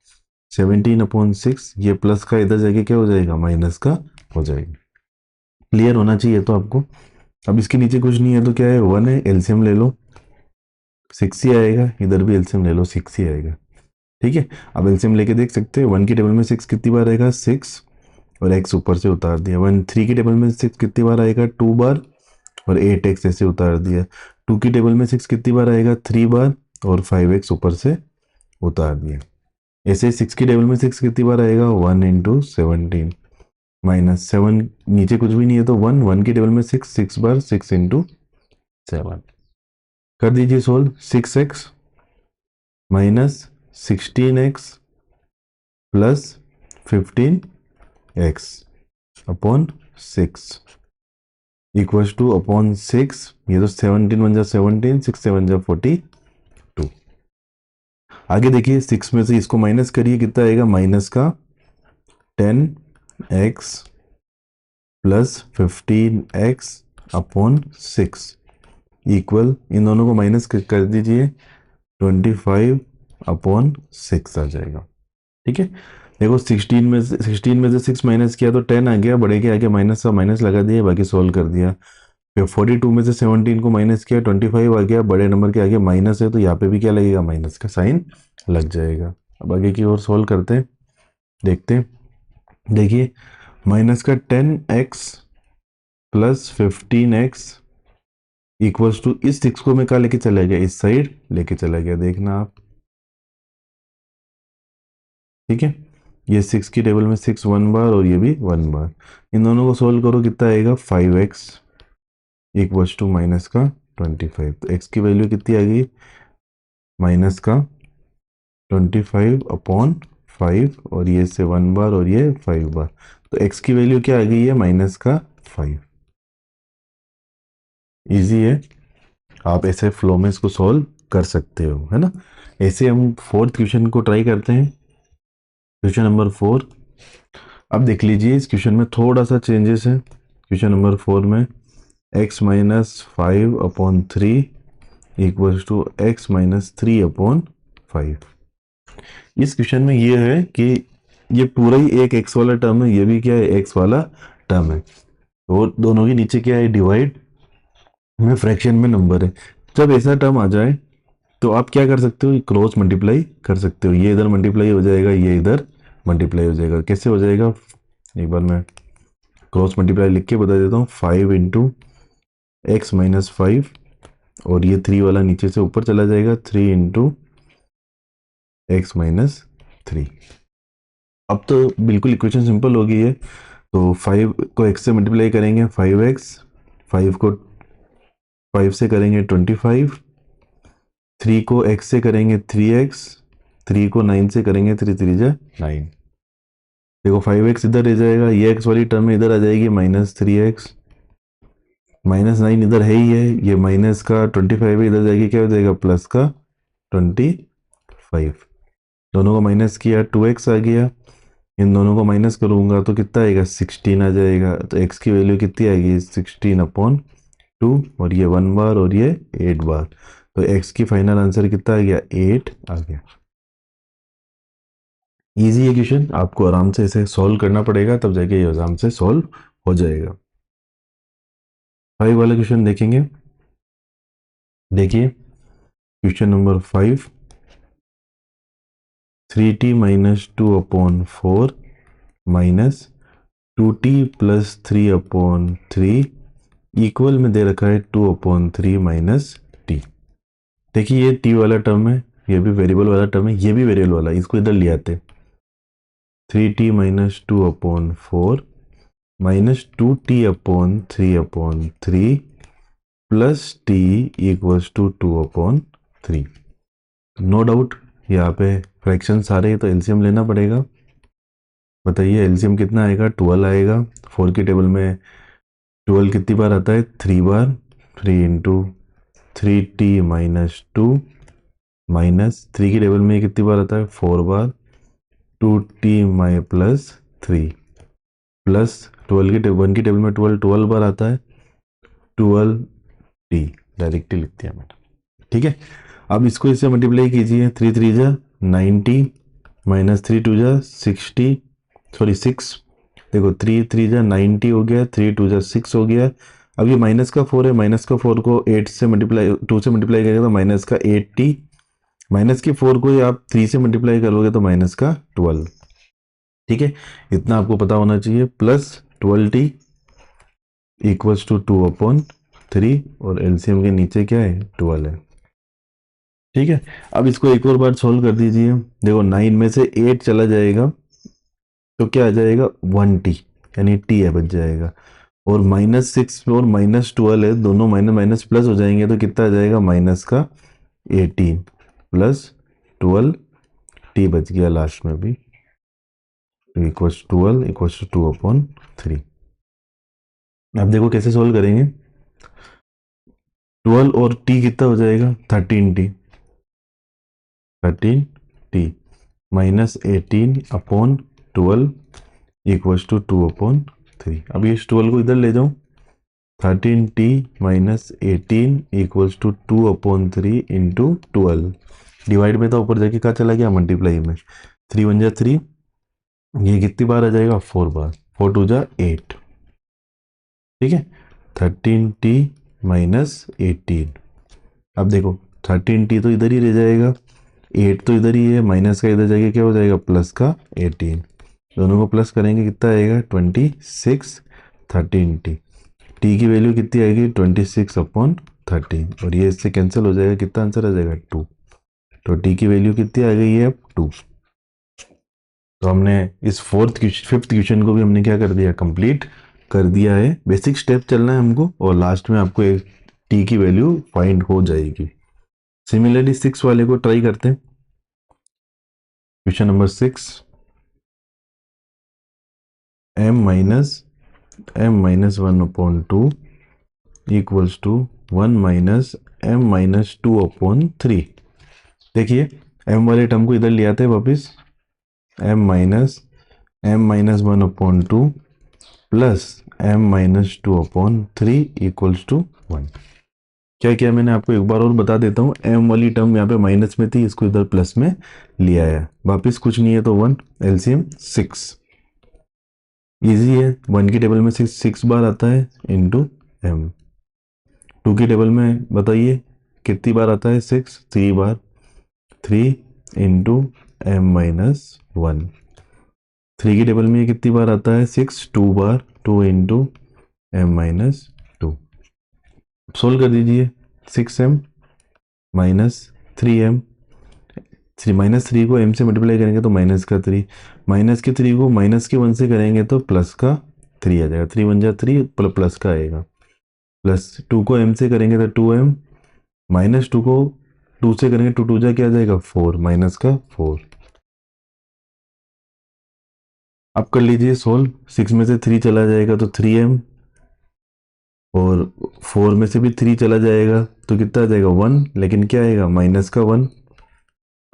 17/6, ये प्लस का इधर जाके क्या हो जाएगा, माइनस का हो जाएगा। क्लियर होना चाहिए तो आपको। अब इसके नीचे कुछ नहीं है तो क्या है, 1 है, एलसीएम ले लो, 6 ही आएगा, इधर भी एलसीएम ले लो, 6 ही आएगा। ठीक है। अब एलसीएम लेके देख सकते हैं, 1 की टेबल में 6 कितनी बार आएगा, 6, और x ऊपर से उतार दिया। 1 3 की टेबल में 6 कितनी बार आएगा, 2 बार, और 8x ऐसे उतार दिया। 2 की टेबल में 6 कितनी बार आएगा, 3 बार, और 5x ऊपर से उतार दिया। ऐसे 6 की टेबल में 6 कितनी बार आएगा, 1 इंटू 17, माइनस 7 नीचे कुछ भी नहीं है तो 1, 1 की टेबल में 6, 6 बार, 6 इंटू 7। कर दीजिए solve, 6x minus 16x plus 15x upon 6 equals two upon 6, ये तो 17 1 जा 17, 6 7 जा 42। आगे देखिए 6 में से इसको माइनस करिए, कितना आएगा, माइनस का 10x plus 15x upon 6 equal, इन दोनों को माइनस कर दीजिए, 25/6 आ जाएगा। ठीक है। देखो 16 में से 6 माइनस किया तो 10 आ गया, बड़े के आगे माइनस का माइनस लगा दिया, बाकी सोल्व कर दिया। फिर 42 में से 17 को माइनस किया, 25 आ गया, बड़े नंबर के आगे माइनस है तो यहाँ पे भी क्या लगेगा, माइनस का साइन लग जाएगा। अब आगे की ओर सोल्व करते हैं, देखते हैं। देखिए माइनस का 10x plus 15x equals to, इस 6 को मैं कहाँ लेके चला गया, इस साइड लेके चला गया, देखना आप। ठीक है, ये 6 की टेबल में 6 1 बार और ये भी 1 बार, इन दोनों को सोल्व करो, कितना आएगा 5x इक्वल्स टू माइनस का 25। तो x की वैल्यू कितनी आ गई, माइनस का 25/5, और ये से 1 बार और ये 5 बार, तो x की वैल्यू क्या आ गई है, माइनस का 5। इजी है, आप ऐसे फ्लो में इसको सॉल्व कर सकते हो, है ना। ऐसे हम फोर्थ क्वेश्चन को ट्राई करते हैं, क्वेश्चन नंबर 4। अब देख लीजिए इस क्वेश्चन में थोड़ा सा चेंजेस है। क्वेश्चन नंबर 4 में x minus 5/3 equals to x minus 3/5। इस क्वेश्चन में ये है कि ये पूरा ही एक x वाला टर्म है, ये भी क्या है, x वाला टर्म है, और दोनों के नीचे क्या है, डिवाइड में फ्रैक्शन में नंबर है। जब ऐसा टर्म आ जाए तो आप क्या कर सकते हो, क्रॉस मल्टीप्लाई कर सकते हो, ये इधर मल्टीप्लाई हो जाएगा, ये इधर मल्टीप्लाई हो जाएगा। कैसे हो जाएगा, एक बार मैं क्रॉस मल्टीप्लाई लिख के बता देता हूँ। 5 इंटू एक्स माइनस 5, और ये 3 वाला नीचे से ऊपर चला जाएगा, 3 इंटू एक्स माइनस 3। अब तो बिल्कुल इक्वेशन सिंपल हो गई है। तो 5 को x से मल्टीप्लाई करेंगे 5x, 5 को 5 से करेंगे 25, 3 को x से करेंगे 3x, 3 को 9 से करेंगे 3 3 जा 9। देखो 5x इधर रह जाएगा, ये x वाली टर्म में इधर आ जाएगी, माइनस 3x, माइनस 9 इधर है ही है, ये माइनस का 25 इधर जाएगी, क्या हो जाएगा, प्लस का 25। दोनों को माइनस किया, 2x आ गया, इन दोनों को माइनस करूंगा तो कितना आएगा, 16 आ जाएगा। तो x की वैल्यू कितनी आएगी, 16/2, और ये 1 बार और ये 8 बार, तो x की फाइनल आंसर कितना आ गया, 8 आ गया। इजी है क्वेश्चन, आपको आराम से इसे सॉल्व करना पड़ेगा, तब जाके ये आराम से सॉल्व हो जाएगा। 5 वाला क्वेश्चन देखेंगे। देखिए question number 5, 3t minus 2/4 minus 2t plus 3/3 equal में दे रखा है 2/3 माइनस टी। देखिए ये टी वाला टर्म है, ये भी वेरिएबल वाला टर्म है, ये भी वेरिएबल वाला, इसको इधर ले आते। 3t minus 2/4 minus 2t/3/3 plus t equals to 2/3। No doubt यहाँ पे फ्रैक्शन सारे, तो एलसीएम लेना पड़ेगा। बताइए एलसीएम कितना आएगा, 12 आएगा। 4 की टेबल में 12 कितनी बार आता है, 3 बार, 3 इंटू 3t माइनस 2 माइनस 3 की टेबल में कितनी बार आता है, 4 बार, 2t माई प्लस 3 प्लस 12 की टेबल, 1 की टेबल में 12 बार आता है, 12t डायरेक्टली लिखते हैं मैंने। ठीक है, अब इसको इससे मल्टीप्लाई कीजिए, 3 3 जा 90 माइनस 3 2 जा 60, सॉरी 6। देखो 3 3 जा 90 हो गया, 3 2 जा 6 हो गया। अब ये माइनस का 4 है, माइनस का 4 को 8 से मल्टीप्लाई 2 से मल्टीप्लाई करेंगे तो माइनस का 80, माइनस की 4 को आप 3 से मल्टीप्लाई करोगे तो माइनस का 12। ठीक है, इतना आपको पता होना चाहिए। प्लस 12t इक्वल्स टू 2/3, और एलसीएम के नीचे क्या है, 12 है। ठीक है, अब इसको एक और बार सोल्व कर दीजिए। देखो 9 में से 8 चला जाएगा तो क्या आ जाएगा, 1t, यानी t है बच जाएगा। और -6 और -12 है, दोनों माइनस माइनस प्लस हो जाएंगे तो कितना आ जाएगा, माइनस का 18 प्लस 12 t बच गया लास्ट में भी, इक्वल्स 12 इक्वल्स टू 2/3। अब देखो कैसे सोल्व करेंगे। 12 और t कितना हो जाएगा, 13t, 13t minus 18/12 equals to 2/3। अब ये 12 को इधर ले जाऊं, 13t minus 18 equals to 2/3 into 12। Divide में तो ऊपर जाके क्या चला गया, मल्टीप्लाई में, 3 1 जा 3, ये कितनी बार आ जाएगा, 4 बार, 4 टू जा 8, ठीक है। 13t minus 18। अब देखो 13t तो इधर ही रह जाएगा, 8 तो इधर ही है, माइनस का इधर जाएगा, क्या हो जाएगा, प्लस का 18। दोनों को प्लस करेंगे कितना आएगा, 26। 13t, टी की वैल्यू कितनी आएगी, 26/13, और ये इससे कैंसिल हो जाएगा, कितना आंसर आ जाएगा, 2। तो टी की वैल्यू कितनी आ गई है अब, 2। तो हमने इस फिफ्थ क्वेश्चन को भी हमने क्या कर दिया, कंप्लीट कर दिया है। बेसिक स्टेप चलना है हमको, और लास्ट में आपको एक टी की वैल्यू फाइंड हो जाएगी। सिमिलरली 6 वाले को ट्राई करते हैं। Question number 6, m-1/2 equals to 1 - m-2/3। देखिए m वाले टर्म को इधर ले आते हैं वापस, m-1/2 plus m-2/3 equals to 1। क्या किया मैंने, आपको एक बार और बता देता हूँ। m वाली टर्म यहाँ पे माइनस में थी, इसको इधर प्लस में ले आया, वापस कुछ नहीं है तो 1, एलसीएम 6। इजी है, 1 की टेबल में 6 बार आता है इंटू m। 2 की टेबल में बताइए कितनी बार आता है, 6 3 बार, 3 इंटू m-1। 3 की टेबल में कितनी बार आता है, 6 2 बार, 2 इंटू m-2। सोल्व कर दीजिए, 6m माइनस 3m, 3 को m से मल्टीप्लाई करेंगे तो माइनस का 3, माइनस के 3 को माइनस के 1 से करेंगे तो प्लस का 3 आ जाएगा, 3 1 जा 3, प्लस का आएगा। प्लस 2 को m से करेंगे तो 2m, माइनस 2 को 2 से करेंगे, 2 2 जा क्या आ जाएगा, 4, माइनस का 4। अब कर लीजिए सोल्व, 6 में से 3 चला जाएगा तो 3m, और 4 में से भी 3 चला जाएगा तो कितना आ जाएगा, 1, लेकिन क्या आएगा, माइनस का 1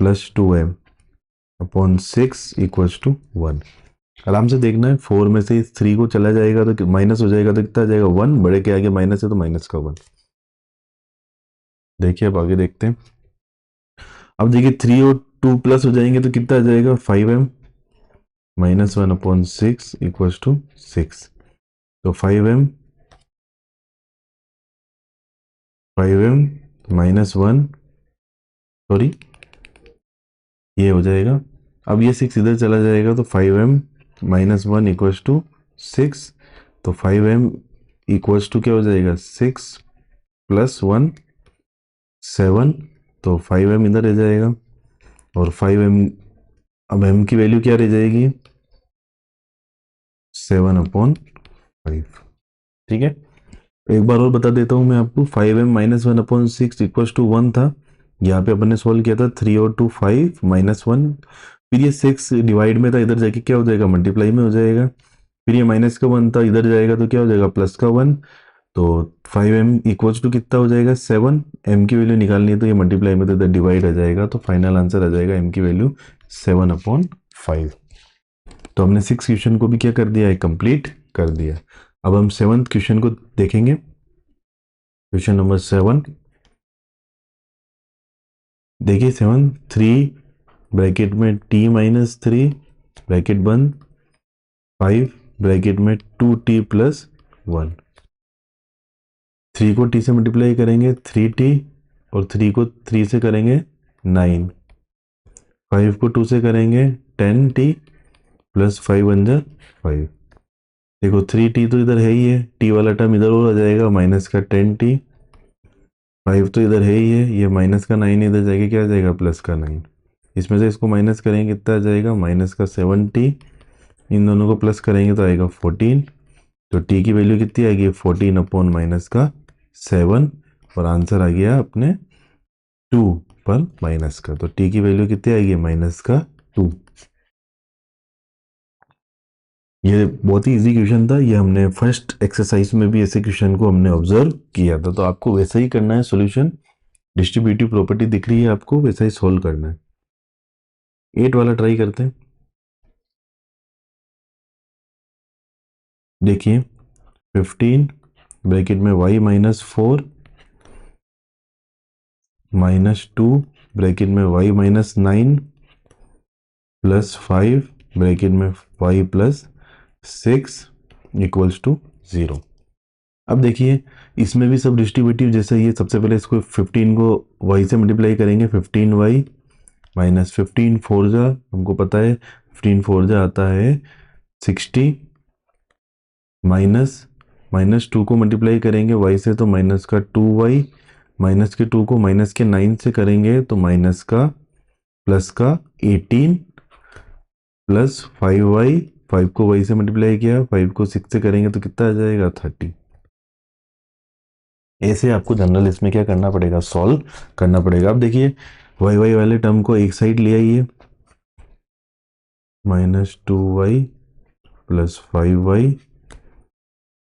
प्लस 2m/6 इक्वल्स टू 1। आराम से देखना है, 4 में से 3 को चला जाएगा तो माइनस हो जाएगा तो कितना आ जाएगा, 1, बड़े के आगे माइनस है तो माइनस का 1। देखिए अब आगे देखते हैं। अब देखिए 3 और 2 प्लस हो जाएंगे तो कितना आ जाएगा, 5m-1/6 इक्वल्स टू 6। तो 5m माइनस 1, सॉरी ये हो जाएगा। अब ये 6 इधर चला जाएगा तो 5m-1 इक्वल्स टू 6। तो 5m इक्वल्स टू क्या हो जाएगा, 6 प्लस 1 7। तो 5m इधर रह जाएगा, और 5m, अब m की वैल्यू क्या रह जाएगी, 7/5। ठीक है, एक बार और बता देता हूँ मैं आपको, 5m-1/6 इक्वल्स टू 1 था, यहाँ पे अपन ने सोल्व किया था 3 और 2 5 -1, फिर ये 6 डिवाइड में था, इधर जाके क्या हो जाएगा, मल्टीप्लाई में हो जाएगा। फिर ये माइनस का 1 था, इधर जाएगा तो क्या हो जाएगा, प्लस का 1। तो 5m इक्वल्स टू कितना हो जाएगा, 7। m की वैल्यू निकालनी है तो ये मल्टीप्लाई में तो इधर डिवाइड आ जाएगा, तो फाइनल आंसर आ जाएगा m की वैल्यू 7/5। तो हमने 6 क्वेश्चन को भी क्या कर दिया है, कंप्लीट कर दिया। अब हम 7th क्वेश्चन को देखेंगे। क्वेश्चन नंबर 7, देखिए 7, 3 ब्रैकेट में t-3 ब्रैकेट बंद, 5 ब्रैकेट में 2t प्लस 1। 3 को t से मल्टीप्लाई करेंगे 3t, और 3 को 3 से करेंगे 9, 5 को 2 से करेंगे 10t प्लस 5 बन जा 5। देखो 3t तो इधर है ही है, t वाला टर्म इधर और आ जाएगा, माइनस का 10t, 5 तो इधर है ही है, ये माइनस का 9 इधर जाएगा, क्या आ जाएगा, प्लस का 9। इसमें से इसको माइनस करेंगे कितना आ जाएगा, माइनस का 7t, इन दोनों को प्लस करेंगे तो आएगा 14। तो t की वैल्यू कितनी आएगी, 14/-7, और आंसर आ गया अपने 2 पर माइनस का। तो t की वैल्यू कितनी आएगी, माइनस का 2। ये बहुत ही इजी क्वेश्चन था, ये हमने फर्स्ट एक्सरसाइज में भी ऐसे क्वेश्चन को हमने ऑब्जर्व किया था, तो आपको वैसा ही करना है सॉल्यूशन। डिस्ट्रीब्यूटिव प्रॉपर्टी दिख रही है आपको, वैसा ही सोल्व करना है। 8 वाला ट्राई करते हैं। देखिए 15 ब्रैकेट में y-4 -2 ब्रैकेट में y-9 प्लस 5 ब्रैकेट में 5 प्लस 6 इक्वल्स टू 0। अब देखिए इसमें भी सब डिस्ट्रीब्यूटिव जैसे ये, सबसे पहले इसको 15 को y से मल्टीप्लाई करेंगे, 15y माइनस 15 फोर जा, हमको पता है 15 फोर जा आता है 60, माइनस 2 को मल्टीप्लाई करेंगे y से तो माइनस का 2y, माइनस के 2 को माइनस के 9 से करेंगे तो माइनस का प्लस का 18 प्लस 5y, 5 को y से मल्टीप्लाई किया, 5 को 6 से करेंगे तो कितना आ जाएगा 30। ऐसे आपको जनरल इसमें क्या करना पड़ेगा, सॉल्व करना पड़ेगा। अब देखिए वाई वाई वाले टर्म को एक साइड ले आइए, माइनस 2y प्लस 5y।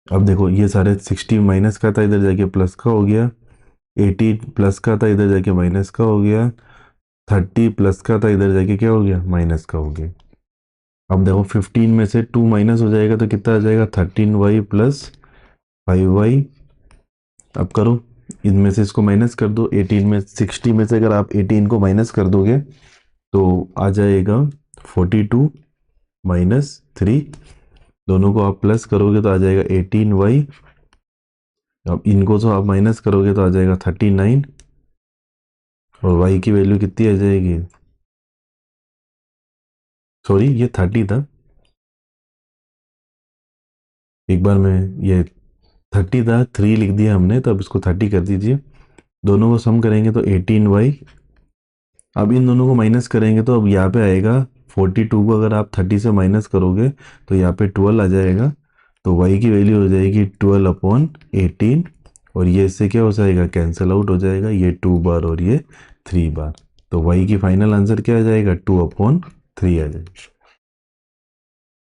अब देखो ये सारे 60 माइनस का था, इधर जाके प्लस का हो गया, 80 प्लस का था, इधर जाके माइनस का हो गया, 30 प्लस का था, इधर जाके क्या हो गया, माइनस का हो गया। अब देखो 15 में से 2 माइनस हो जाएगा तो कितना आ जाएगा, 13y प्लस 5y। अब करो इनमें से इसको माइनस कर दो, 18 में 60 में से अगर आप 18 को माइनस कर दोगे तो आ जाएगा 42 माइनस 3, दोनों को आप प्लस करोगे तो आ जाएगा 18y। अब इनको तो आप माइनस करोगे तो आ जाएगा 39, और y की वैल्यू कितनी आ जाएगी, सॉरी ये 30 था, एक बार में ये 30 था, 3 लिख दिया हमने तो अब इसको 30 कर दीजिए। दोनों को सम करेंगे तो 18y, अब इन दोनों को माइनस करेंगे तो अब यहाँ पे आएगा 42 को अगर आप 30 से माइनस करोगे तो यहाँ पे 12 आ जाएगा, तो y की वैल्यू हो जाएगी 12/18, और ये इससे क्या हो जाएगा, कैंसिल आउट हो जाएगा, ये 2 बार और ये 3 बार, तो y की फाइनल आंसर क्या आ जाएगा, 2/3 आ जाएगा।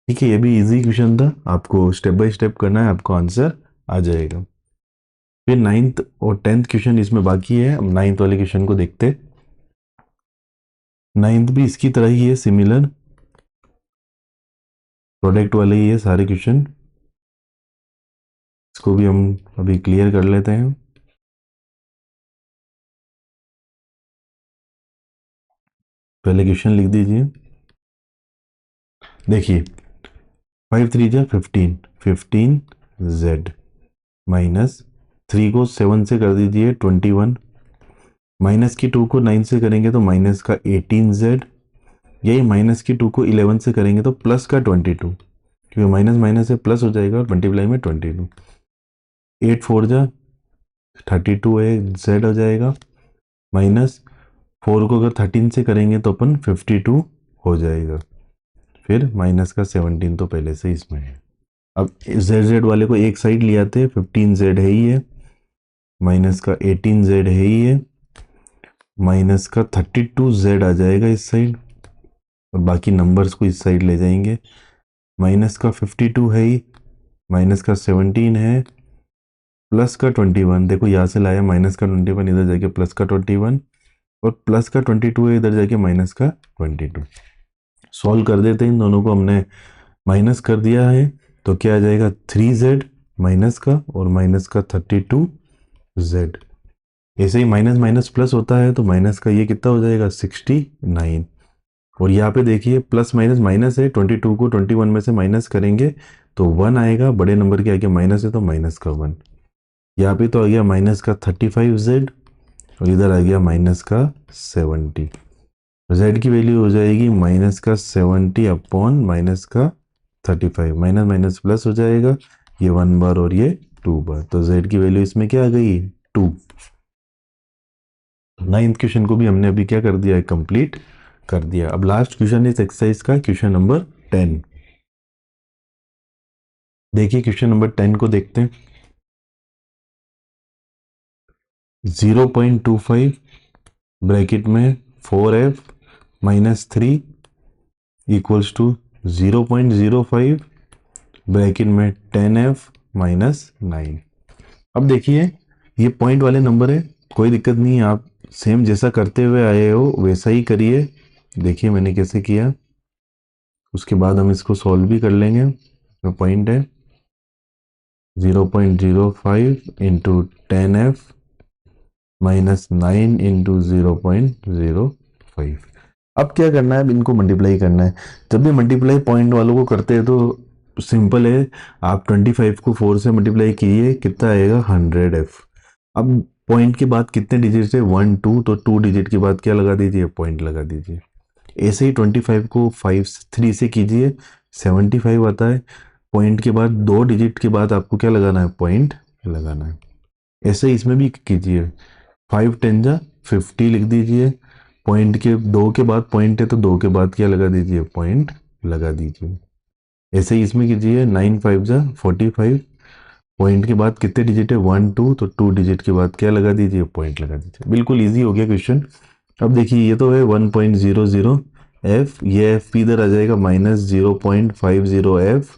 ठीक है, ये भी इजी क्वेश्चन था, आपको स्टेप बाय स्टेप करना है, आपको आंसर आ जाएगा। फिर 9th और 10th क्वेश्चन इसमें बाकी है, अब 9th वाले क्वेश्चन को देखते। 9th भी इसकी तरह ही है, सिमिलर प्रोडक्ट वाले ही है सारे क्वेश्चन, इसको भी हम अभी क्लियर कर लेते हैं। पहले क्वेश्चन लिख दीजिए, देखिए 5 3 जा 15, 15z माइनस 3 को 7 से कर दीजिए 21, माइनस की 2 को 9 से करेंगे तो माइनस का 18z, यही माइनस की 2 को 11 से करेंगे तो प्लस का 22, क्योंकि माइनस माइनस से प्लस हो जाएगा और मल्टीप्लाई में 22, 8 4 जा 32 है, z हो जाएगा, माइनस 4 को अगर 13 से करेंगे तो अपन 52 हो जाएगा, फिर माइनस का 17 तो पहले से इसमें है। अब जेड जेड वाले को एक साइड ले आते हैं, 15z है ही है, माइनस का 18z है ही है, माइनस का 32z आ जाएगा इस साइड, और बाकी नंबर्स को इस साइड ले जाएंगे, माइनस का 52 है ही, माइनस का 17 है, प्लस का 21, देखो यहाँ से लाया माइनस का 21, इधर जाके प्लस का 21, और प्लस का 22 है, इधर जाके माइनस का 22। सॉल्व कर देते हैं, इन दोनों को हमने माइनस कर दिया है तो क्या आ जाएगा, 3z माइनस का और माइनस का 32z। ऐसे ही माइनस माइनस प्लस होता है तो माइनस का ये कितना हो जाएगा, 69, और यहाँ पे देखिए प्लस माइनस माइनस है, 22 को 21 में से माइनस करेंगे तो 1 आएगा, बड़े नंबर के आगे माइनस है तो माइनस का 1, यहाँ पे तो आ गया माइनस का 35z, और इधर आ गया माइनस का 70, z की वैल्यू हो जाएगी माइनस का 70 अपॉन माइनस का 35, माइनस माइनस प्लस हो जाएगा, ये 1 बार और ये 2 बार, तो z की वैल्यू इसमें क्या आ गई, 2। 9th क्वेश्चन को भी हमने अभी क्या कर दिया है, कंप्लीट कर दिया। अब लास्ट क्वेश्चन इस एक्सरसाइज का क्वेश्चन नंबर 10। देखिए क्वेश्चन नंबर 10 को देखते हैं, 0.25 ब्रैकेट में 4f minus 3 equals to 0.05 bracket में 10f माइनस 9। अब देखिए ये पॉइंट वाले नंबर है, कोई दिक्कत नहीं है, आप सेम जैसा करते हुए आए हो वैसा ही करिए। देखिए मैंने कैसे किया, उसके बाद हम इसको सॉल्व भी कर लेंगे। तो पॉइंट है 0.05 इंटू 10f माइनस 9 इंटू 0.05। अब क्या करना है, अब इनको मल्टीप्लाई करना है। जब भी मल्टीप्लाई पॉइंट वालों को करते हैं तो सिंपल है, आप 25 को 4 से मल्टीप्लाई कीजिए, कितना आएगा 100f। अब पॉइंट के बाद कितने डिजिट है, 1 2, तो 2 डिजिट के बाद क्या लगा दीजिए, पॉइंट लगा दीजिए। ऐसे ही 25 को 3 से कीजिए, 75 आता है। पॉइंट के बाद 2 डिजिट के बाद आपको क्या लगाना है, पॉइंट लगाना है। ऐसे ही इसमें भी कीजिए, 5 10 जा 50 लिख दीजिए। पॉइंट के 2 के बाद पॉइंट है तो 2 के बाद क्या लगा दीजिए, पॉइंट लगा दीजिए। ऐसे ही इसमें कीजिए, 9 5 जा 45। पॉइंट के बाद कितने डिजिट है, 1 2, तो 2 डिजिट के बाद क्या लगा दीजिए, पॉइंट लगा दीजिए। बिल्कुल ईजी हो गया क्वेश्चन। अब देखिए ये तो है 1.00 एफ, ये एफ इधर आ जाएगा -0.50 एफ।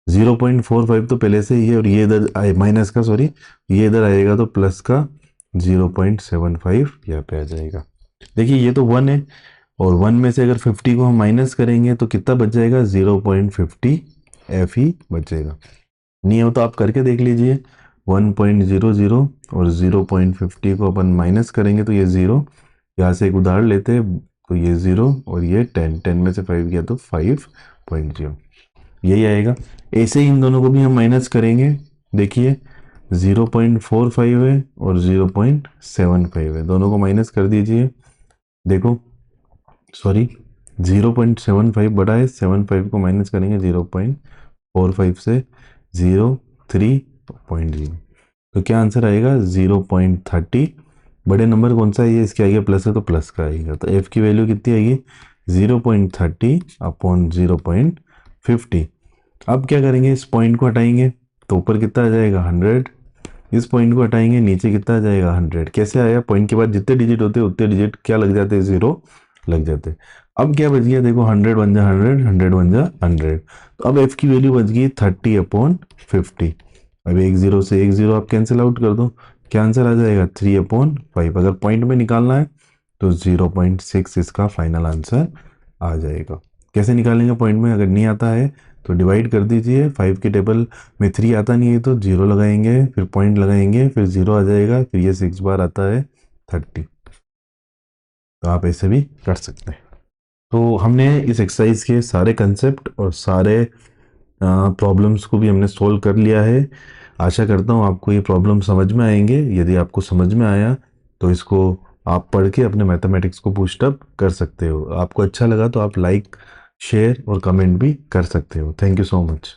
0.45 तो पहले से ही है, और ये इधर माइनस का, सॉरी, ये इधर आएगा तो प्लस का 0.75 यहाँ पे आ जाएगा। देखिए ये तो 1 है, और 1 में से अगर 50 को हम माइनस करेंगे तो कितना बच जाएगा, 0.50 एफ ही बचेगा। नहीं हो तो आप करके देख लीजिए। 1.00 और 0.50 को अपन माइनस करेंगे तो ये 0, यहाँ से एक उदाहरण लेते हैं, तो ये 0 और ये 10, 10 में से 5 गया तो 5.0, यही आएगा। ऐसे ही इन दोनों को भी हम माइनस करेंगे। देखिए 0.45 है और 0.75 है, दोनों को माइनस कर दीजिए। देखो, सॉरी, 0.75 बड़ा है, 75 को माइनस करेंगे 0.45 से, 0.30, तो क्या आंसर आएगा, 0.30। बड़े नंबर कौन सा है, ये इसके आगे प्लस है तो प्लस का आएगा, तो एफ की वैल्यू कितनी आएगी, 0.30 अपॉन 0.50। अब क्या करेंगे, इस पॉइंट को हटाएंगे तो ऊपर कितना आ जाएगा, 100। इस पॉइंट को हटाएंगे, नीचे कितना आ जाएगा, 100। कैसे आया, पॉइंट के बाद जितने डिजिट होते हैं उतने डिजिट क्या लग जाते हैं, 0 लग जाते हैं। अब क्या बच गया, देखो 100 बन जा 100, 100 बन जा 100, तो अब एफ की वैल्यू बच गई 30/50। अब एक जीरो से एक जीरो आप कैंसिल आउट कर दो, क्या आंसर आ जाएगा, 3/5। अगर पॉइंट में निकालना है तो 0.6 इसका फाइनल आंसर आ जाएगा। कैसे निकालेंगे पॉइंट में, अगर नहीं आता है तो डिवाइड कर दीजिए। 5 के टेबल में 3 आता नहीं है तो 0 लगाएंगे, फिर पॉइंट लगाएंगे, फिर 0 आ जाएगा, फिर ये 6 बार आता है 30। तो आप ऐसे भी कर सकते हैं। तो हमने इस एक्सरसाइज के सारे कंसेप्ट और सारे प्रॉब्लम्स को भी हमने सोल्व कर लिया है। आशा करता हूँ आपको ये प्रॉब्लम समझ में आएंगे। यदि आपको समझ में आया तो इसको आप पढ़ के अपने मैथमेटिक्स को बूस्ट अप कर सकते हो। आपको अच्छा लगा तो आप लाइक, शेयर और कमेंट भी कर सकते हो। Thank you so much.